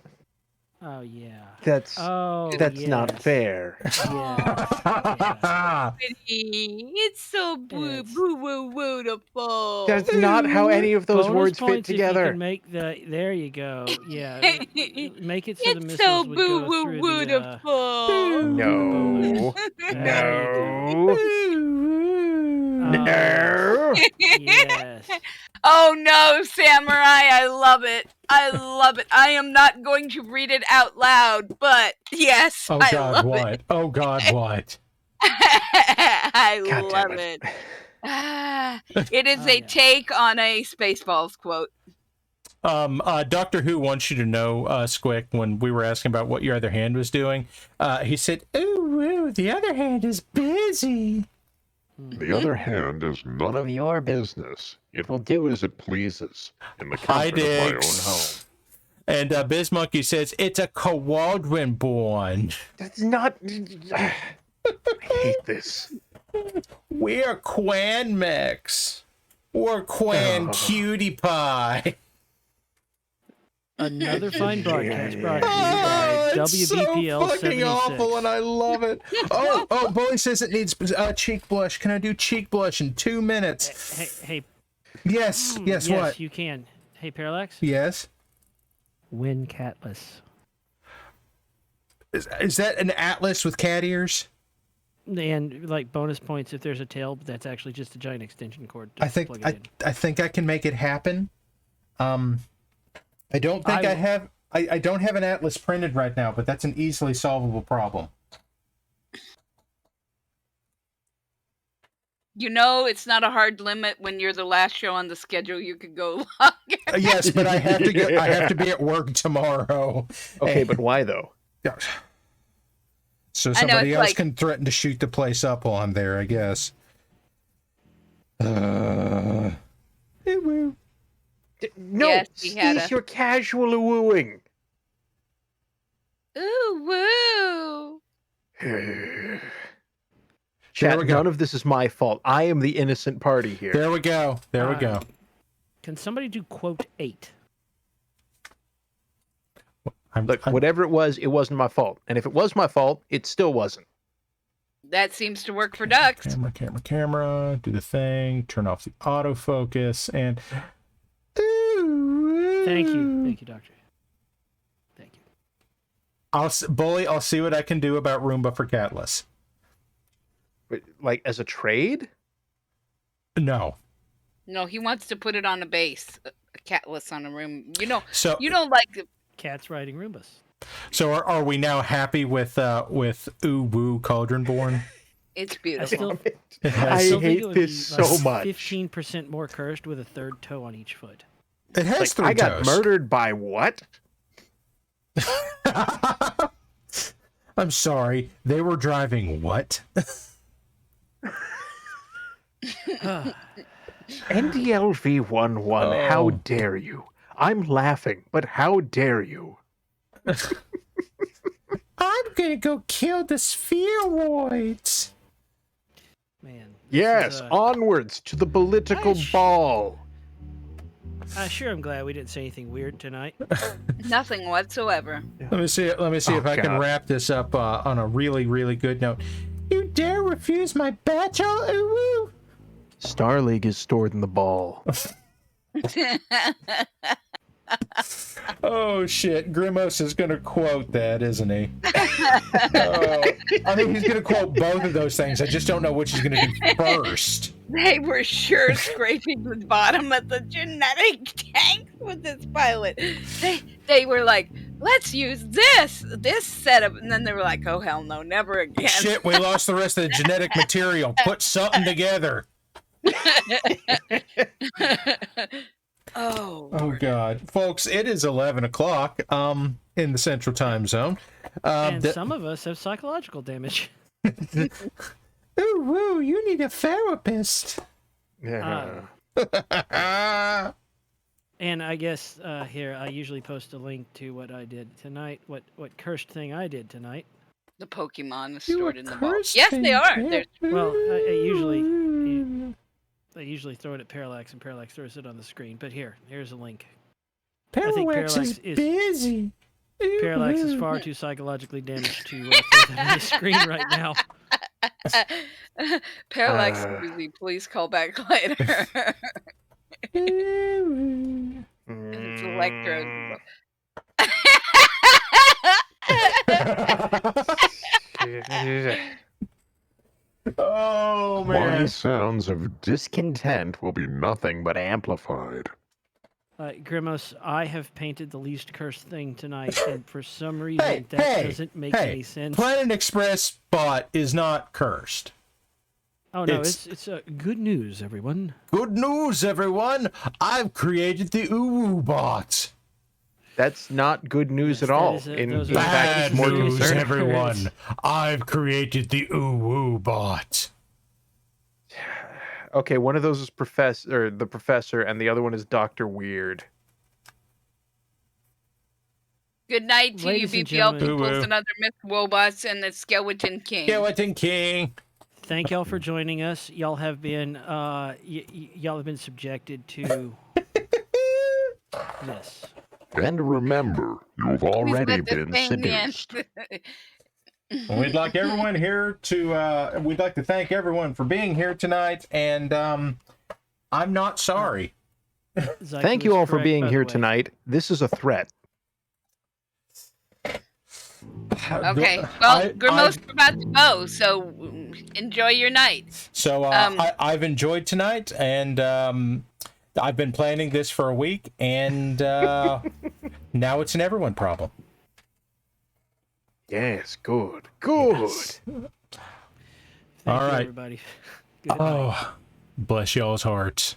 Oh yeah. That's yes. not fair. Yeah. It's so beautiful. That's not how any of those Bonus words fit points if you together. can make there you go. Yeah. Make it so the It's missiles so would go through beautiful. No. No. No. Yes. Oh no, Samurai, I love it. I am not going to read it out loud, but yes, Oh I God, love what? it. Oh God, what? I God love damn it. It is a take on a Spaceballs quote. Doctor Who wants you to know, Squick, when we were asking about what your other hand was doing, he said, ooh, the other hand is busy. The other hand is none of your business. It will do as it pleases in the comfort of my own home. And Bizmonkey says, it's a Kowaldwin born. That's not. I hate this. We're Quan Mix. Or Quan Cutie Pie. Another fine broadcast brought to you by It's so WBPL fucking 76. awful, and I love it. Oh, Bully says it needs cheek blush. Can I do cheek blush in 2 minutes? Hey. Yes, Yes, what? you can. Hey, Parallax. Yes. Win catless. Is that an atlas with cat ears? And like bonus points if there's a tail, but that's actually just a giant extension cord. To I think plug it in. I think I can make it happen. I don't think I have. I don't have an atlas printed right now, but that's an easily solvable problem. You know, it's not a hard limit when you're the last show on the schedule. You could go longer. Yes, but I have to go. I have to be at work tomorrow. Okay, but why though? So somebody else can threaten to shoot the place up while I'm there, I guess. No, Yes, cease your casual wooing. Ooh, woo. Chat, none of this is my fault. I am the innocent party here. There we go. There we go. Can somebody do quote 8? Look, whatever it wasn't my fault. And if it was my fault, it still wasn't. That seems to work for ducks. Camera. Do the thing. Turn off the autofocus and. Thank you, Doctor. Thank you. I'll see what I can do about Roomba for catless. But, like as a trade? No. No, he wants to put it on a base, a catless on a room. You know, So you don't like the cats riding Roombas. So are we now happy with Ooh Woo Cauldronborn? It's beautiful. I hate this so much. 15% more cursed with a third toe on each foot. It has three I got toes. murdered by what? I'm sorry. They were driving what? NDLV11, how dare you? I'm laughing, but how dare you? I'm gonna go kill the spheroids. Man. Yes, onwards to the political ball. Sure, I'm glad we didn't say anything weird tonight. Nothing whatsoever. Let me see. Let me see if I can God. wrap this up on a really, really good note. You dare refuse my bachelor? Ooh. Star League is stored in the ball. Oh shit! Grimos is gonna quote that, isn't he? I think he's gonna quote both of those things. I just don't know which he's gonna do first. They were sure scraping the bottom of the genetic tank with this pilot. They were like, let's use this setup, and then they were like, oh hell no, never again. Shit, we lost the rest of the genetic material. Put something together. Oh God, folks! It is 11 o'clock. In the Central Time Zone. And some of us have psychological damage. Ooh, woo! You need a therapist. Yeah. And I guess here I usually post a link to what I did tonight. What cursed thing I did tonight. The Pokemon is You stored a in the vault. cursed Yes, they are. thing. They're Well, I usually throw it at Parallax, and Parallax throws it on the screen. But here's a link. think Parallax Parallax is is- busy. Parallax is far too psychologically damaged to throw that on the screen right now. Parallax is busy. Please call back later. It's Electro. Oh My man. sounds of discontent will be nothing but amplified. Grimos, I have painted the least cursed thing tonight, and for some reason Hey, that hey, doesn't make hey, any sense. Planet Express bot is not cursed. Oh no, it's- it's good news, everyone. Good news, everyone! I've created the Uwu bot. That's not good news Yes, at all. that is In those are fact, Bad it's more news, concerning. everyone! I've created the Uwu bot. Okay, one of those is the professor, and the other one is Dr. Weird. Good night to you, Ladies and BPL gentlemen. peoples Woo-woo. and other myth robots and the Skeleton King. Skeleton King. Thank y'all for joining us. Y'all have been y'all have been subjected to this. And remember, you've Please already let this been thing in. seduced. We'd like everyone here to. We'd like to thank everyone for being here tonight, and I'm not sorry. Zyke Thank was you all for correct, being by the here way. tonight. This is a threat. Okay, well, Grimos are about to go, so enjoy your night. So I've enjoyed tonight, and I've been planning this for a week, and now it's an everyone problem. Yes, good. Good. Yes. Thank All you, right. everybody. Good night. Oh, bless y'all's hearts.